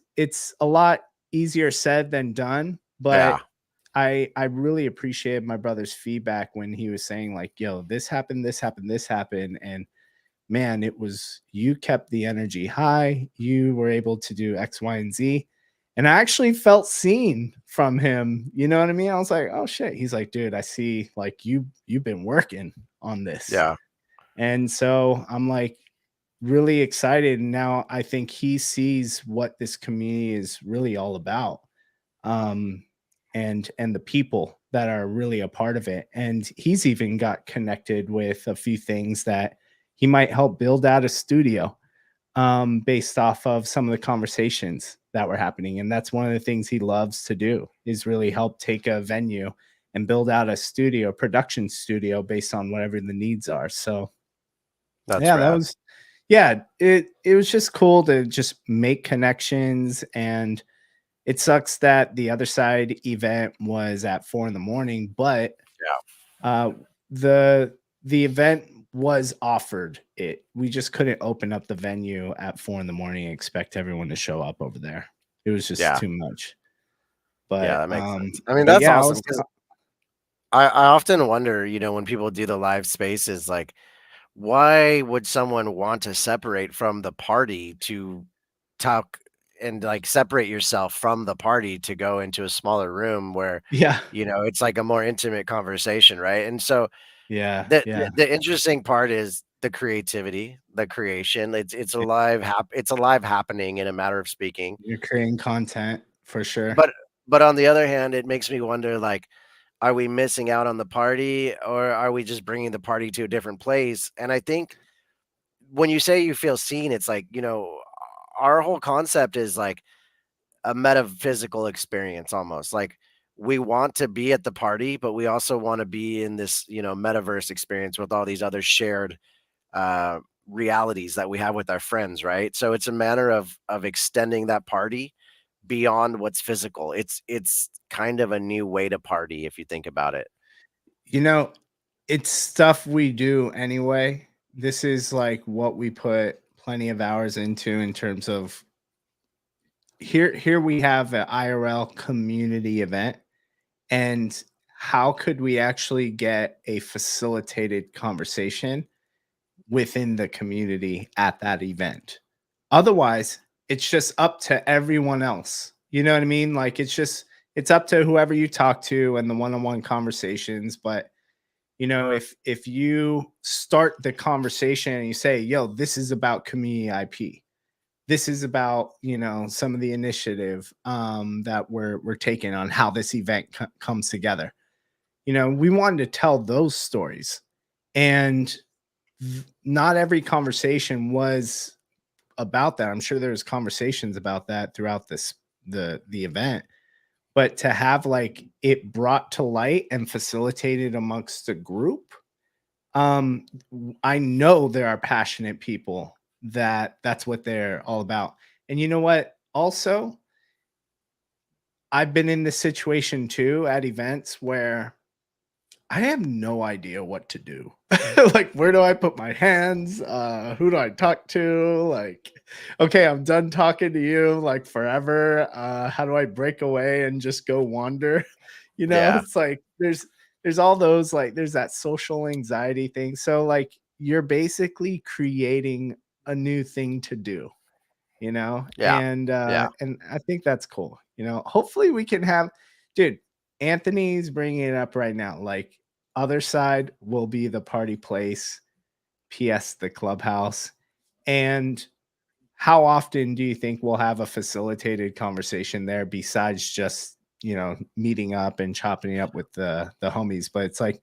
a lot easier said than done, but Yeah, I really appreciated my brother's feedback when he was saying like, yo, this happened, this happened, this happened. And man, you kept the energy high. You were able to do X, Y, and Z. And I actually felt seen from him. You know what I mean? I was like, oh shit. He's like, dude, I see like you've been working on this. yeah, And so I'm like really excited. And now I think he sees what this community is really all about. Um and the people that are really a part of it. And he's even got connected with a few things that he might help build out a studio, based off of some of the conversations that were happening. And that's one of the things he loves to do, is really help take a venue and build out a studio, production studio, based on whatever the needs are. So that's yeah, rad. it was just cool to just make connections. And it sucks that the other side event was at 4 in the morning, but Yeah, uh, the event was offered it. We just couldn't open up the venue at 4 in the morning and expect everyone to show up over there. It was just yeah, too much. yeah. But That makes sense. I mean, but that's yeah, awesome because I often wonder, when people do the live spaces, like, why would someone want to separate from the party to talk and like separate yourself from the party to go into a smaller room where, yeah, it's like a more intimate conversation, right? And so yeah, the yeah. the interesting part is the creativity, the creation. It's a live it's a live happening in a matter of speaking. You're creating content for sure. But on the other hand, it makes me wonder, like, are we missing out on the party, or are we just bringing the party to a different place? And I think when you say you feel seen, it's like, our whole concept is like a metaphysical experience almost. Like we want to be at the party, but we also want to be in this, metaverse experience with all these other shared uh realities that we have with our friends, right? So it's a matter of extending that party beyond what's physical. It's kind of a new way to party if you think about it. You know, it's stuff we do anyway. This is like what we put plenty of hours into in terms of here we have an IRL community event, and how could we actually get a facilitated conversation within the community at that event? Otherwise, it's just up to everyone else. You know what I mean? Like it's up to whoever you talk to and the one-on-one conversations. But if you start the conversation and you say, yo, this is about community IP. This is about, some of the initiative that we're taking on how this event comes together. We wanted to tell those stories. And not every conversation was about that. I'm sure there's conversations about that throughout the event, but to have like it brought to light and facilitated amongst the group, I know there are passionate people that's what they're all about. And you know what? Also, I've been in this situation too at events where I have no idea what to do. Like, where do I put my hands? Who do I talk to? Like, okay, I'm done talking to you like forever. How do I break away and just go wander? Yeah. It's like there's all those like there's that social anxiety thing. So like you're basically creating a new thing to do, Yeah. Yeah. and I think that's cool. Hopefully we can have, dude, Anthony's bringing it up right now. Like, other side will be the party place, PS the clubhouse. And how often do you think we'll have a facilitated conversation there besides just, meeting up and chopping it up with the homies? But it's like,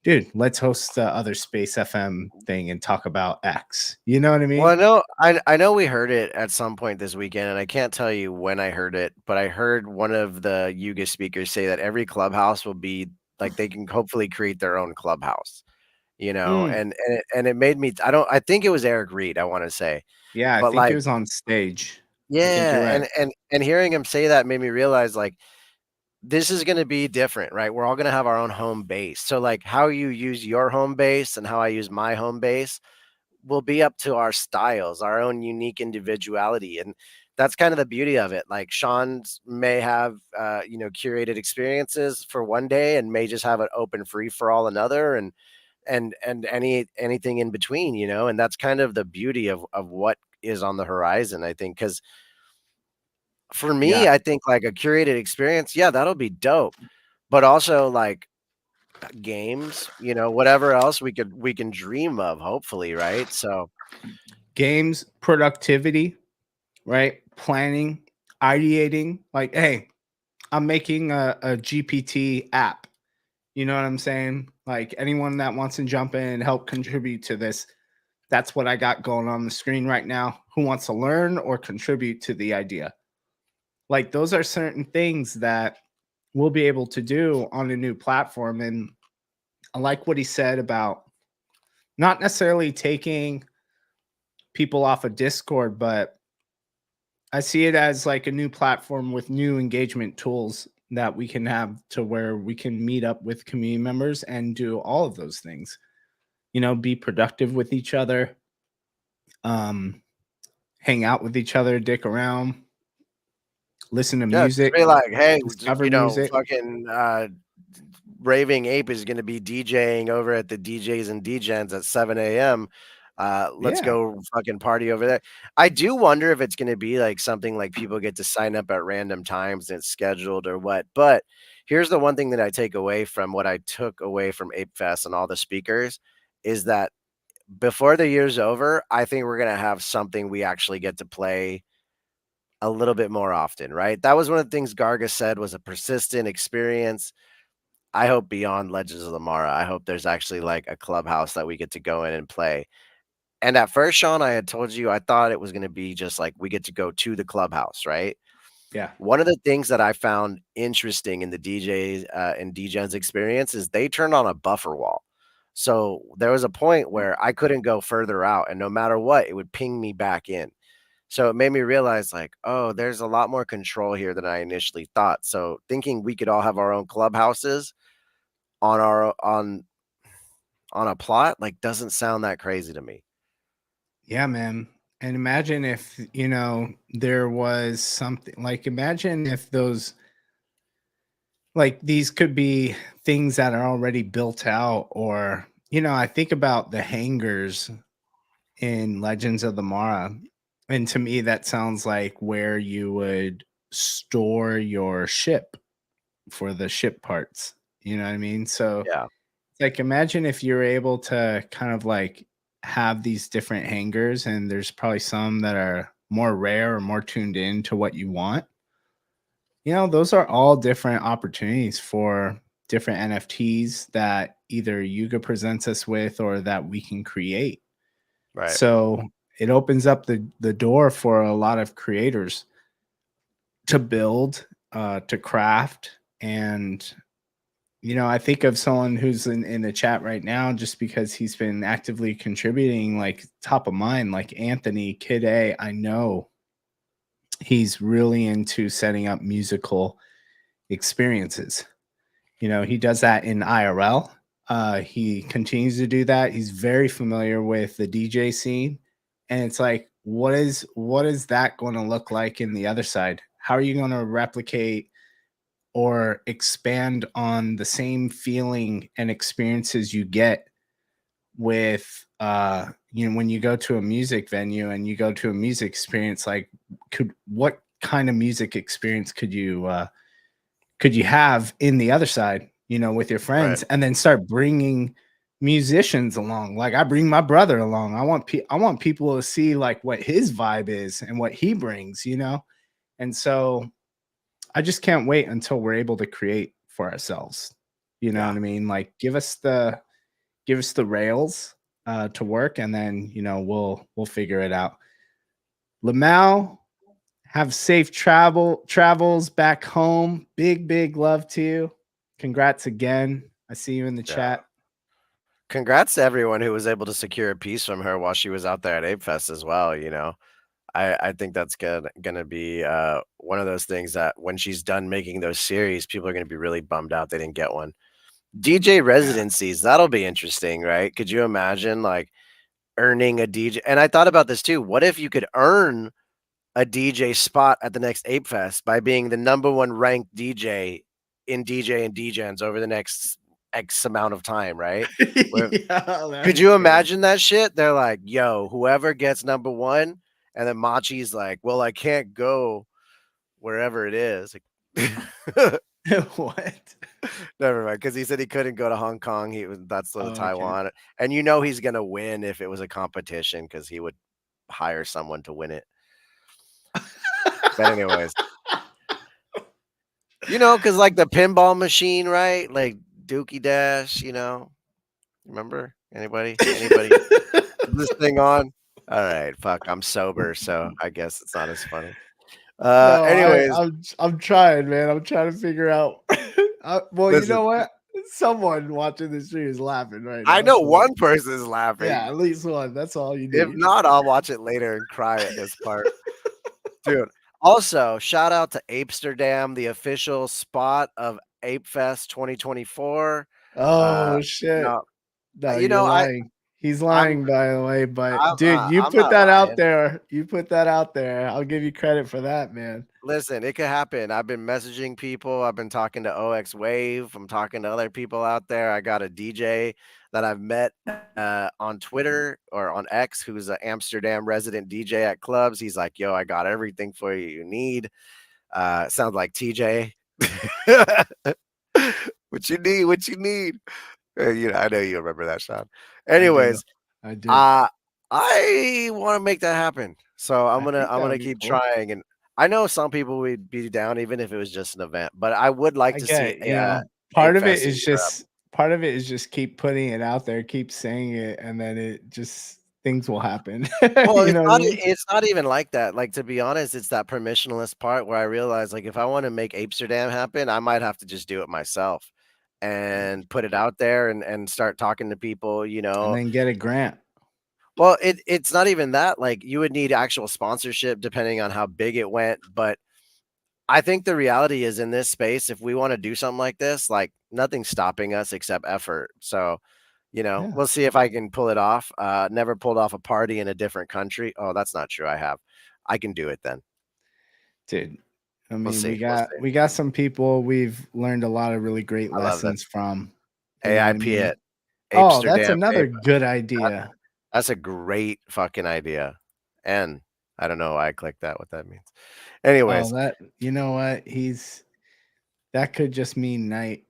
dude, let's host the other Space FM thing and talk about X. You know what I Well, mean? I know we heard it at some point this weekend, and I can't tell you when I heard it, but I heard one of the Yuga speakers say that every clubhouse will be like they can hopefully create their own clubhouse, Mm, and it made me. I think it was Eric Reed, I want to say, yeah, I but think it like was on stage. I think you're yeah, right. and hearing him say that made me realize like this is going to be different, right? We're all going to have our own home base. So like how you use your home base and how I use my home base will be up to our styles, our own unique individuality. And that's kind of the beauty of it. Like Sean's may have, curated experiences for one day and may just have it open free for all another. And anything in between, and that's kind of the beauty of what is on the horizon, I think. Because for me, Yeah. I think like a curated experience, yeah, that'll be dope. But also like games, whatever else we can dream of, hopefully, right? So Games, productivity, right? Planning, ideating. Like, hey, I'm making a GPT app. You know what I'm saying? Like, anyone that wants to jump in and help contribute to this, that's what I got going on the screen right now. Who wants to learn or contribute to the idea? Like, those are certain things that we'll be able to do on a new platform. And I like what he said about not necessarily taking people off of Discord, but I see it as like a new platform with new engagement tools that we can have to where we can meet up with community members and do all of those things. Be productive with each other, um, hang out with each other, dick around, listen to yeah, just music, be like, hey, discover music. fucking raving ape is gonna be DJing over at the DJs and Degens at 7 a.m. Let's Yeah. go fucking party over there. I do wonder if it's gonna be like something like people get to sign up at random times and it's scheduled or what. But here's the one thing that I take away from what I took away from Ape Fest and all the speakers is that before the year's over, I think we're gonna have something we actually get to play a little bit more often, right? That was one of the things Garga said was a persistent experience. I hope beyond Legends of the Mara, I hope there's actually like a clubhouse that we get to go in and play. And at first, Sean, I had told you I thought it was going to be just like we get to go to the clubhouse, right? Yeah. One of the things that I found interesting in the DJs and DJs experience is they turned on a buffer wall. So there was a point where I couldn't go further out, and no matter what, it would ping me back in. So it made me realize, like, oh, there's a lot more control here than I initially thought. So thinking we could all have our own clubhouses on our on a plot, like, doesn't sound that crazy to me. Yeah, man. And imagine if, there was something like, imagine if those, like, these could be things that are already built out, or, I think about the hangars in Legends of the Mara. And to me, that sounds like where you would store your ship for the ship parts. You know what I mean? So, Yeah, like, imagine if you're able to kind of like have these different hangars, and there's probably some that are more rare or more tuned in to what you want. Those are all different opportunities for different NFTs that either Yuga presents us with or that we can create. right. So it opens up the door for a lot of creators to build, to craft, and I think of someone who's in the chat right now just because he's been actively contributing, like top of mind, like Anthony Kid A. I know he's really into setting up musical experiences. He does that in IRL. He continues to do that. He's very familiar with the DJ scene. And it's like, what is that going to look like in the other side? How are you going to replicate or expand on the same feeling and experiences you get with when you go to a music venue and you go to a music experience? Like, what kind of music experience could you have in the other side, with your Right. friends, and then start bringing musicians along? Like, I bring my brother along. I want people to see like what his vibe is and what he brings. And so I just can't wait until we're able to create for ourselves. You know Yeah. what I mean? Like, give us the rails to work, and then we'll figure it out. Lamau, have safe travels back home. Big love to you. Congrats again. I see you in the Yeah. chat. Congrats to everyone who was able to secure a piece from her while she was out there at Apefest as well, you know? I think that's gonna be, one of those things that when she's done making those series, people are gonna be really bummed out they didn't get one. DJ Yeah. residencies, that'll be interesting, right? Could you imagine, like, earning a DJ and I thought about this too, what if you could earn a DJ spot at the next Apefest by being the number 1 ranked DJ in DJ and DJs over the next X amount of time, right? Where Yeah, that'd could be you crazy. imagine that shit? They're like, "Yo, whoever gets number 1," and then Machi's like, "Well, I can't go wherever it is." Like What? never mind, because he said he couldn't go to Hong Kong, he was that's the Oh, okay. Taiwan, and he's gonna win if it was a competition because he would hire someone to win it. But anyways, because like the pinball machine, right? Like Dookie Dash, remember? Anybody? Is this thing on? Alright, fuck, I'm sober, so I guess it's not as funny. No, Anyways, I'm trying, man. I'm trying to figure out. Well, you listen, know what? Someone watching this stream is laughing right I now. know So, one person is yeah, laughing. at least one. That's all you If need. not, I'll watch it later and cry at this part. Dude, also, shout out to Amsterdam, the official spot of Apefest 2024. Oh You shit. know No, you you're know, lying. He's I'm lying, by the way. But dude, you I'm put not that out lying. there. You put that out there. I'll give you credit for that, man. Listen, it could happen. I've been messaging people. I've been talking to OX Wave. I'm talking to other people out there. I got a DJ that I've met on Twitter or on X who's an Amsterdam resident DJ at clubs. He's like, yo, I got everything for you need. Sounds like TJ. What you need, what you need. I know you remember that sound. I do. Anyways, I do. uh, I wanna make that happen. So I'm I gonna think I'm that gonna would be keep cool. trying, and I know some people would be down even if it was just an event, but I would like I to see, get, Ape part of it Fest in is Europe. just part of it is just keep putting it out there, keep saying it, and then it just things will happen. Well, You know what I mean? it's not even like that. Like, to be honest, it's that permissionless part where I realize, like, if I wanna make Amsterdam happen, I might have to just do it myself and put it out there and start talking to people, you And know? then get a grant. Well, it's not even that, like, you would need actual sponsorship depending on how big it went, but I think the reality is in this space, if we wanna do something like this, like, nothing's stopping us except effort. So, you know, Yeah, we'll see if I can pull it off. Never pulled off a party in a different country. Oh, that's not true, I have. I can do it then. dude. I We'll mean, see, we we'll got see. we got some people we've learned a lot of really great I love lessons this. from. You know what I AIP mean? it. Oh, that's Amsterdam, another Ape. good That's idea. that's a great fucking idea, and I don't know why I clicked that, what that means. Anyways, Oh, that you know what? That could just mean night.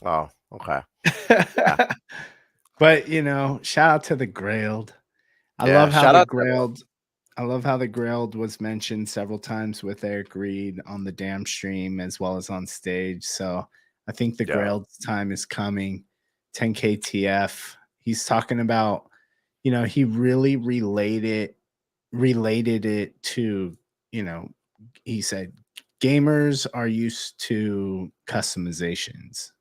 oh, okay. Yeah, But you know, shout out to the Grailed. I yeah, love how shout the out to everyone. Grailed I love how the Grailed was mentioned several times with Eric Reed on the damn stream as well as on stage. So I think the Yeah, Grailed's time is coming. 10KTF. He's talking about, you know, he really related it to, you know, he said gamers are used to customizations,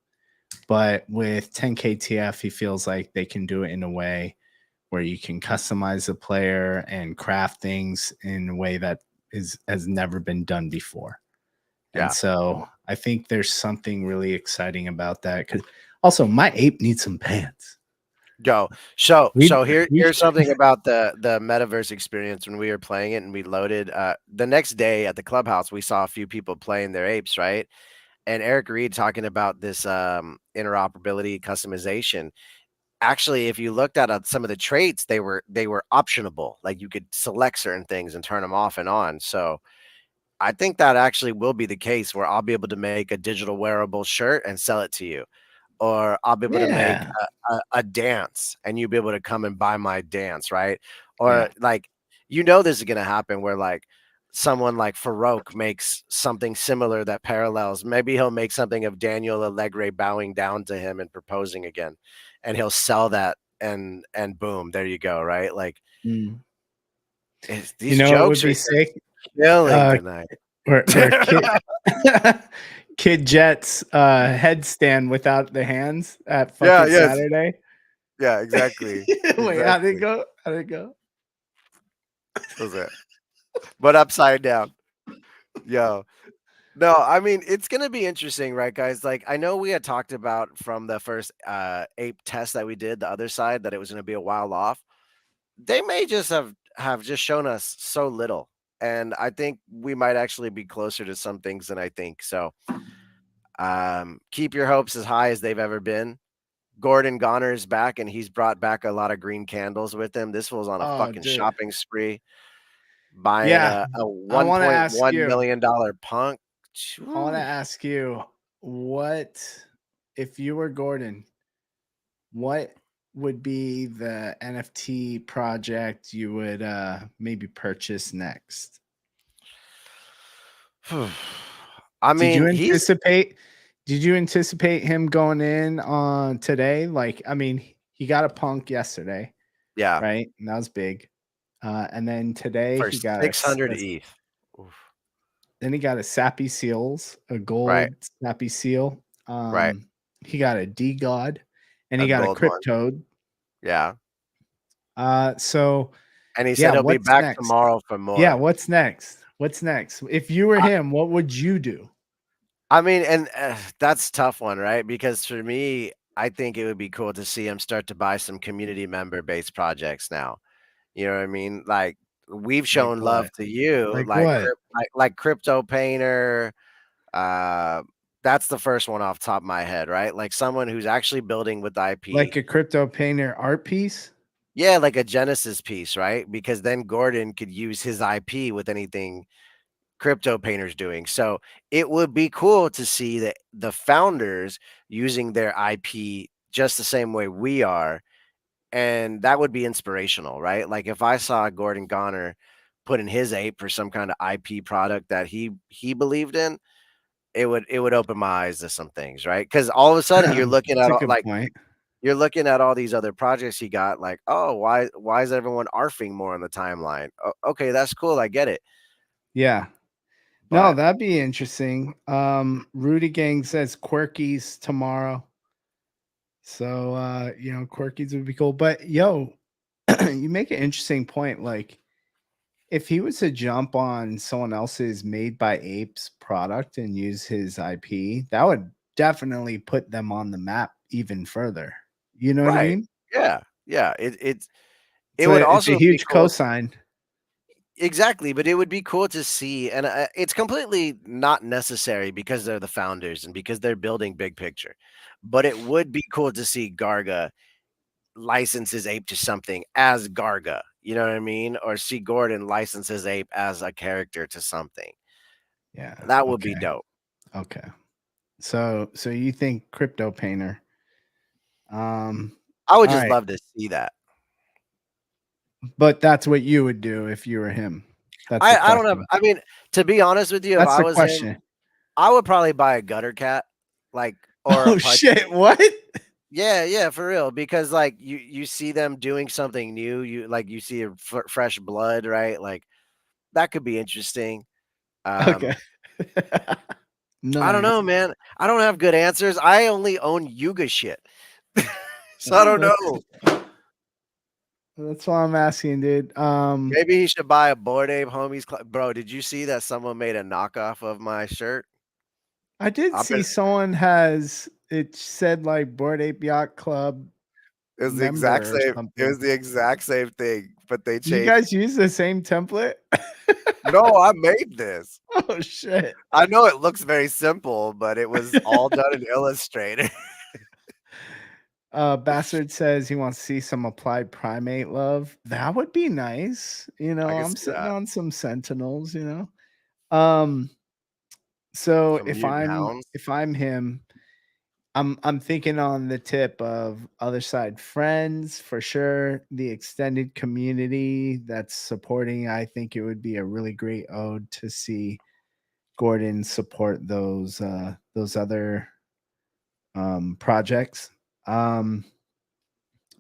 but with 10KTF, he feels like they can do it in a way where you can customize the player and craft things in a way that has never been done before. And yeah. so I think there's something really exciting about that. Because also my ape needs some pants. Go. So We we here's something about the metaverse experience when we were playing it and we loaded, the next day at the clubhouse, we saw a few people playing their apes, right? And Eric Reed talking about this, interoperability customization. Actually, if you looked at, some of the traits, they were optionable, like, you could select certain things and turn them off and on, so I think that actually will be the case where I'll be able to make a digital wearable shirt and sell it to you, or I'll be able to make yeah a dance and you'll be able to come and buy my dance, right? yeah Or, like, you know this is gonna happen where, like, someone like Farouk makes something similar that parallels. Maybe he'll make something of Daniel Allegre bowing down to him and proposing again, and he'll sell that and boom, there you go, right? Like, Mm. You these know it would jokes are be just sick killing uh tonight. where Kid Jet's headstand without the hands at Yeah, fucking yes. Saturday. Yeah, exactly, Wait, how did it exactly. go? How did it go? Those are but upside down. Yo. No, I mean, it's gonna be interesting, right, guys? Like, I know we had talked about from the first, ape test that we did, the other side, that it was gonna be a while off. They may just have just shown us so little, and I think we might actually be closer to some things than I think, so, keep your hopes as high as they've ever been. Gordon Goner is back, and he's brought back a lot of green candles with him. This fool's on a Oh, fucking dude. shopping spree, buying Yeah, a I want to ask $1.1 you. million dollar punk. I want to Whew. ask you, what if you were Gordon? What would be the NFT project you would maybe purchase next? I Did you mean, he's anticipate? Did you anticipate him going in on today? Like, I mean, he got a punk yesterday, yeah, right? And that was big. And then today for he got 600 ETH. Oof. then he got a Sappy Seals, a Right, gold Sappy Seal. right, He got a D God, and he a got a gold one. Cryptoad. Yeah, So and he yeah, said he'll be what's back next? tomorrow for Yeah, more. what's next? What's next? If you were I him, what would you do? I mean, and, that's a tough one, right? Because for me, I think it would be cool to see him start to buy some community member-based projects now. You know what I mean? Like, we've Like shown love what? to you, Like what? like Crypto Painter, uh, that's the first one off the top of my head, right? Like, someone who's actually building with IP. Like a crypto painter art piece? Yeah, like a Genesis piece, right? Because then Gordon could use his IP with anything Crypto Painter's doing. So it would be cool to see the founders using their IP just the same way we are. And that would be inspirational, right? Like, if I saw Gordon Goner put in his ape for some kind of IP product that he believed in, it would open my eyes to some things, right? Because all of a sudden you're looking That's at a all, good like, point. you're looking at all these other projects he got, like, oh, why is everyone arfing more on the timeline? Okay, that's cool, I get it. Yeah. No, But that'd be interesting. Rudy Gang says Quirkies tomorrow. So Quirkies would be cool. But yo, you make an interesting point. Like, if he was to jump on someone else's made by apes product and use his IP, that would definitely put them on the map even further. You know what I right, mean? yeah, yeah, it would It's a also be huge cool. cosign. Exactly, but it would be cool to see, and it's completely not necessary because they're the founders and because they're building big picture. But it would be cool to see Garga licenses Ape to something as Garga, you know what I mean? Or see Gordon licenses Ape as a character to something. Yeah. That would be Okay. dope. Okay. So you think crypto painter? I would All just right. love to see that. But that's what you would do if you were him. That's the I don't have. question. I mean, to be honest with you, if That's I the was him, question. I would probably buy a gutter cat, like, or Oh like, shit! What? yeah, yeah, for real. Because like you see them doing something new. You see a fresh blood, right? Like that could be interesting. Okay. I don't know, Nice. man. I don't have good answers. I only own Yuga shit, so I Yeah, don't know. that's why I'm asking, dude. Maybe he should buy a Bored Ape Homies. Bro, did you see that someone made a knockoff of my shirt? I did I've been. see someone has it said like Board Ape Yacht Club It was the exact member or same. It something. was the exact same thing, but they You changed. guys use the same template? No, I made this. Oh shit. I know it looks very simple, but it was all done in Illustrator. Bastard says he wants to see some applied primate love. That would be nice. I can I'm see sitting that. on some sentinels. Um, so Some if mutant I'm hounds. if I'm him, I'm thinking on the tip of other side friends for sure. The extended community that's supporting. I think it would be a really great ode to see Gordon support those other projects. Um,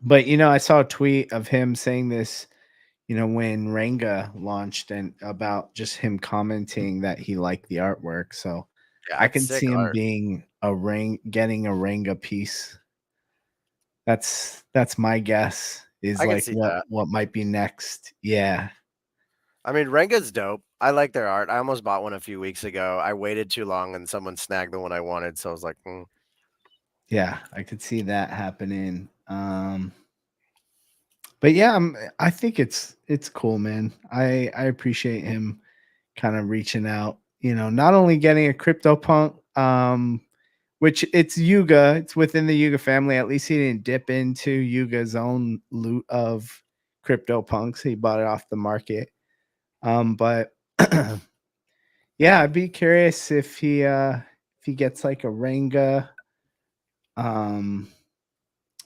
but I saw a tweet of him saying this. When Ranga launched and about just him commenting that he liked the artwork. So Yeah, I it's can sick see him art. being getting a Ranga piece. That's my guess is I can like see what that. what might be next. Yeah. I mean, Renga's dope. I like their art. I almost bought one a few weeks ago. I waited too long and someone snagged the one I wanted. So I was like, Yeah, I could see that happening. But yeah, I think it's cool, man. I appreciate him kind of reaching out, not only getting a crypto punk, which it's Yuga, it's within the Yuga family. At least he didn't dip into Yuga's own loot of crypto punks. He bought it off the market. But yeah, I'd be curious if he gets like a Ranga. Um,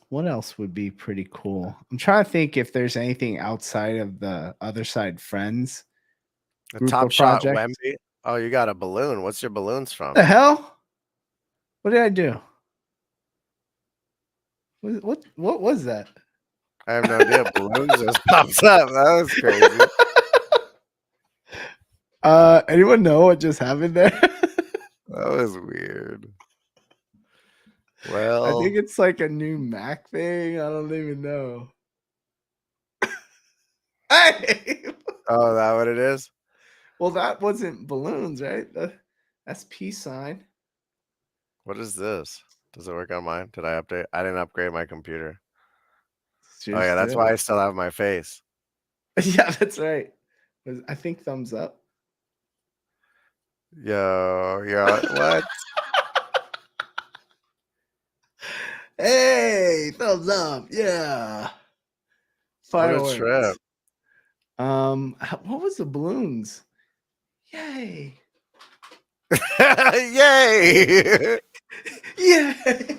what else would be pretty cool? I'm trying to think if there's anything outside of the other side friends a group Top of Shot projects. Wemby. Oh, you got a balloon. What's your balloons from? The hell? What did I do? What was that? I have no idea. Balloons just pops up. That was crazy. Anyone know what just happened there? That was weird. I think Well, it's like a new Mac thing. I don't even know. Hey, oh, that what it is? well, that wasn't balloons, right? That's peace sign. What is this? Does it work on mine? Did I update? I didn't upgrade my computer. Oh Cheers yeah, that's to why I still have my face. it. Yeah, that's right. I think thumbs up. Yo, yo, what? Hey, thumbs up. Yeah. What a trip. Fireworks. What was the balloons? Yay. Yay! Yay.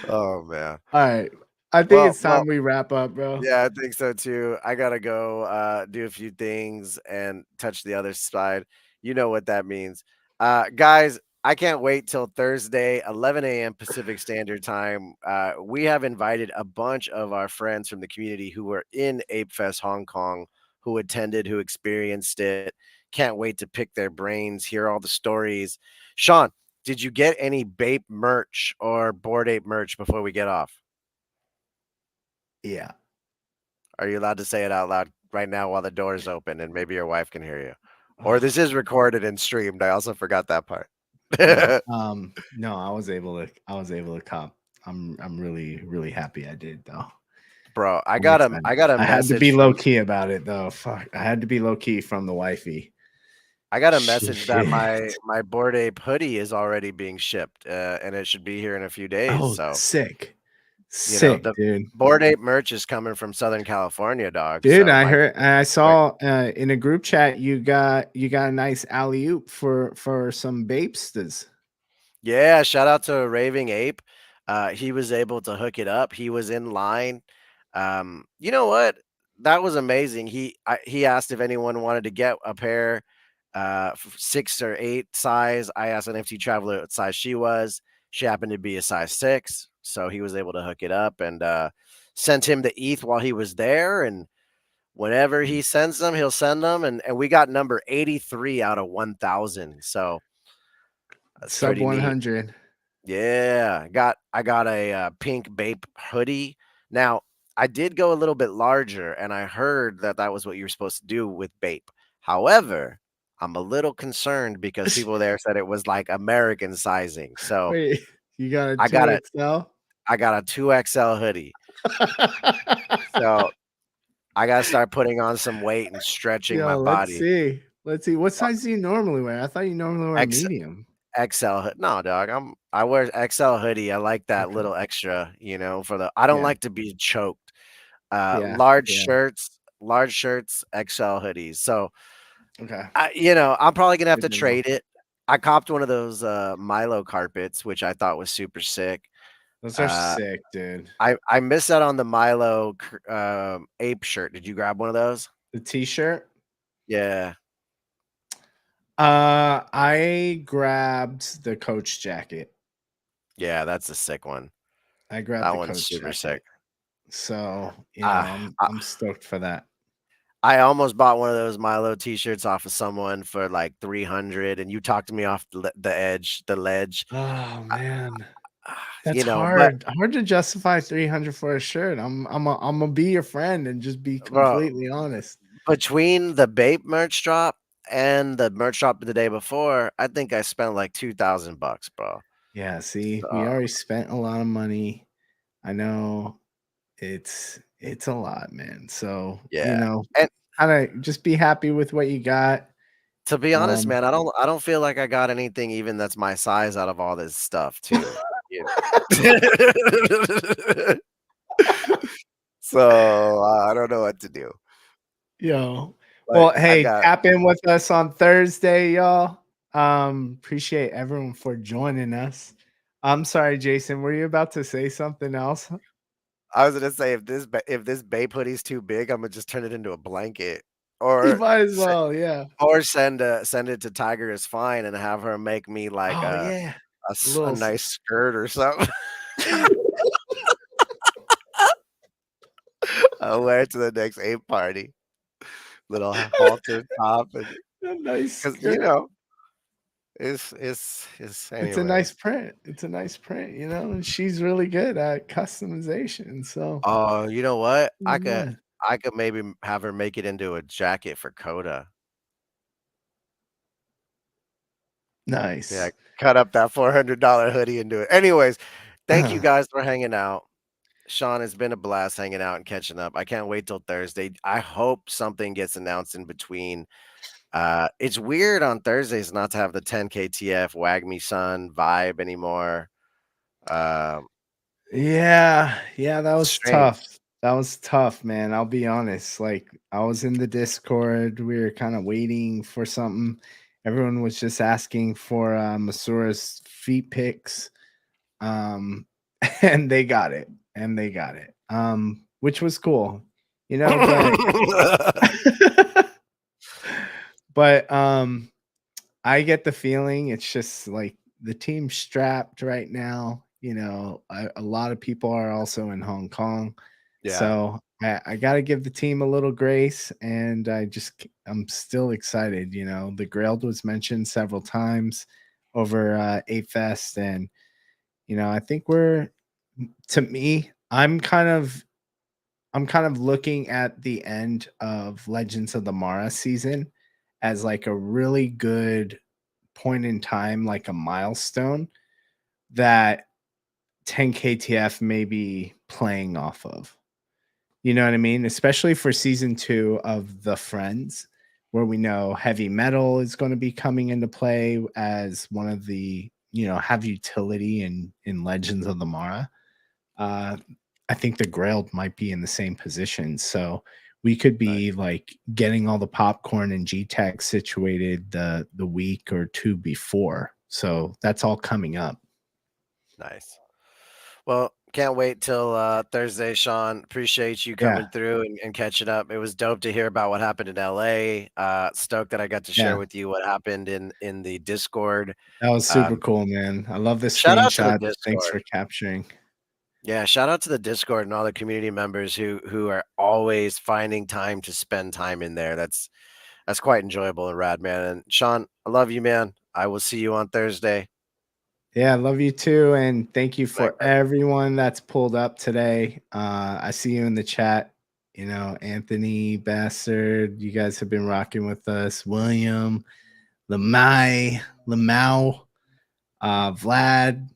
Oh man. All right. I think Well, it's well, time we wrap up, bro. yeah, I think so too. I gotta go do a few things and touch the other side. You know what that means. Guys, I can't wait till Thursday, 11 a.m. Pacific Standard Time. We have invited a bunch of our friends from the community who were in Apefest Hong Kong, who attended, who experienced it. Can't wait to pick their brains, hear all the stories. Sean, did you get any Bape merch or Bored Ape merch before we get off? Yeah. Are you allowed to say it out loud right now while the door is open and maybe your wife can hear you? Or this is recorded and streamed. I also forgot that part. No, I was able to cop. I'm really happy I did though. Bro, I I'm got excited. a I had to message be from low key about it though. Fuck, I had to be low key from the wifey. I got a message that Shit. my Bored Ape hoodie is already being shipped, and it should be here in a few days. Oh, So, sick, you know, sick, the dude. Bored Ape merch is coming from Southern California, dog. Dude, So I my heard, I my saw in a group chat you got a nice alley oop for some Bapesters. Yeah, shout out to Raving Ape. He was able to hook it up. He was in line. You know what? That was amazing. He asked if anyone wanted to get a pair, 6 or 8 size. I asked an FT Traveler what size she was. She happened to be a size 6, so he was able to hook it up and sent him the ETH while he was there. And whenever he sends them, he'll send them. And we got number 83 out of 1,000. So that's Sub pretty neat. 100. Yeah, I got a pink Bape hoodie. Now, I did go a little bit larger, and I heard that that was what you were supposed to do with Bape. However, I'm a little concerned because people there said it was like American sizing. So Wait, you got a I got a 2XL? I got a 2XL hoodie. So I gotta start putting on some weight and stretching my Yo, let's body. see. Let's see. What size do you normally wear? I thought you normally wear X medium. XL no, dog. I wear XL hoodie. I like that Okay. little extra, for the I don't Yeah. like to be choked. Yeah. Large Yeah. shirts, XL hoodies. So, Okay. I'm probably gonna have Good to to know. trade it. I copped one of those Milo carpets, which I thought was super sick. Those are Uh, sick, dude. I missed out on the Milo ape shirt. Did you grab one of those? The t-shirt. Yeah, I grabbed the coach jacket. yeah, that's a sick one. I grabbed That the one's coach super sick. jacket. So, Ah, I'm stoked for that. I almost bought one of those Milo t-shirts off of someone for like 300, and you talked me off the ledge. Oh Uh, man. That's But hard to justify 300 for a shirt. I'm gonna be your friend and just be bro, completely honest. between the Bape merch drop and the merch drop the day before, I think I spent like $2,000, bro. Yeah, see, we So, already spent a lot of money. I know it's a lot, man. So, yeah. And kinda just be happy with what you got. to be honest, Um man, I don't feel like I got anything even that's my size out of all this stuff too. You know? So, I don't know what to do. Yo. But Well, I hey, got tap in with us on Thursday, y'all. Appreciate everyone for joining us. I'm sorry, Jason, were you about to say something else? I was gonna say if this Bape hoodie's too big, Imma just turn it into a blanket You or might as well, yeah. send it to Tiger is Fine and have her make me like Oh, yeah. A a little nice skirt or something. I'll wear it to the next Ape party. Little halter top and a nice 'cause, skirt. it's It's a nice anyways. print. It's a nice print, and she's really good at customization. So, Oh, you know what? yeah. I could maybe have her make it into a jacket for Coda. Yeah, Nice. cut up that $400 hoodie and do it. Anyways, thank you Uh, guys for hanging out. Sean, it's been a blast hanging out and catching up. I can't wait till Thursday. I hope something gets announced in between. It's weird on Thursdays not to have the 10K TF Wag Me Son vibe anymore. Um, yeah, that it's was strange. tough. That was tough, man. I'll be honest. Like, I was in the Discord. We were kind of waiting for something. Everyone was just asking for Masura's feet pics. Um, and they got it. And they got it. Which was cool, but but I get the feeling it's just like the team's strapped right now. You know, a lot of people are also in Hong Kong. Yeah. So I got to give the team a little grace, and I'm still excited. You know, the Grailed was mentioned several times over Apefest, and you know, I think to me, I'm kind of looking at the end of Legends of the Mara season as like a really good point in time, like a milestone that 10 KTF may be playing off of. You know what I mean? Especially for season 2 of The Friends, where we know heavy metal is going to be coming into play as one of the, you know, have utility in Legends of the Mara. Uh, I think the Grailed might be in the same position. So we could be Nice. like getting all the popcorn and G-Tech situated the week or two before. So that's all coming up. Nice. Well, can't wait till Thursday, Sean. Appreciate you Yeah. coming through and catching up. It was dope to hear about what happened in LA. Stoked that I got to share Yeah. with you what happened in the Discord. That was super Um, cool, man. I love the Shout out to the screenshot. Thanks Discord. for capturing. Yeah, shout out to the Discord and all the community members who are always finding time to spend time in there. That's quite enjoyable and rad, man. And Sean, I love you, man. I will see you on Thursday. Yeah, I love you too. And thank you for Likewise. everyone that's pulled up today. I see you in the chat. You know, Anthony, Bastard, you guys have been rocking with us. William, Lamau, Vlad,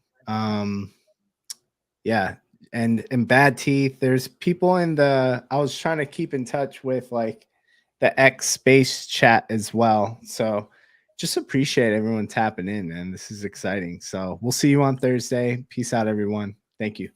yeah, and Bad Teeth. There's people in the I was trying to keep in touch with like the X space chat as well. So just appreciate everyone tapping in, man. This is exciting. So we'll see you on Thursday. Peace out, everyone. Thank you.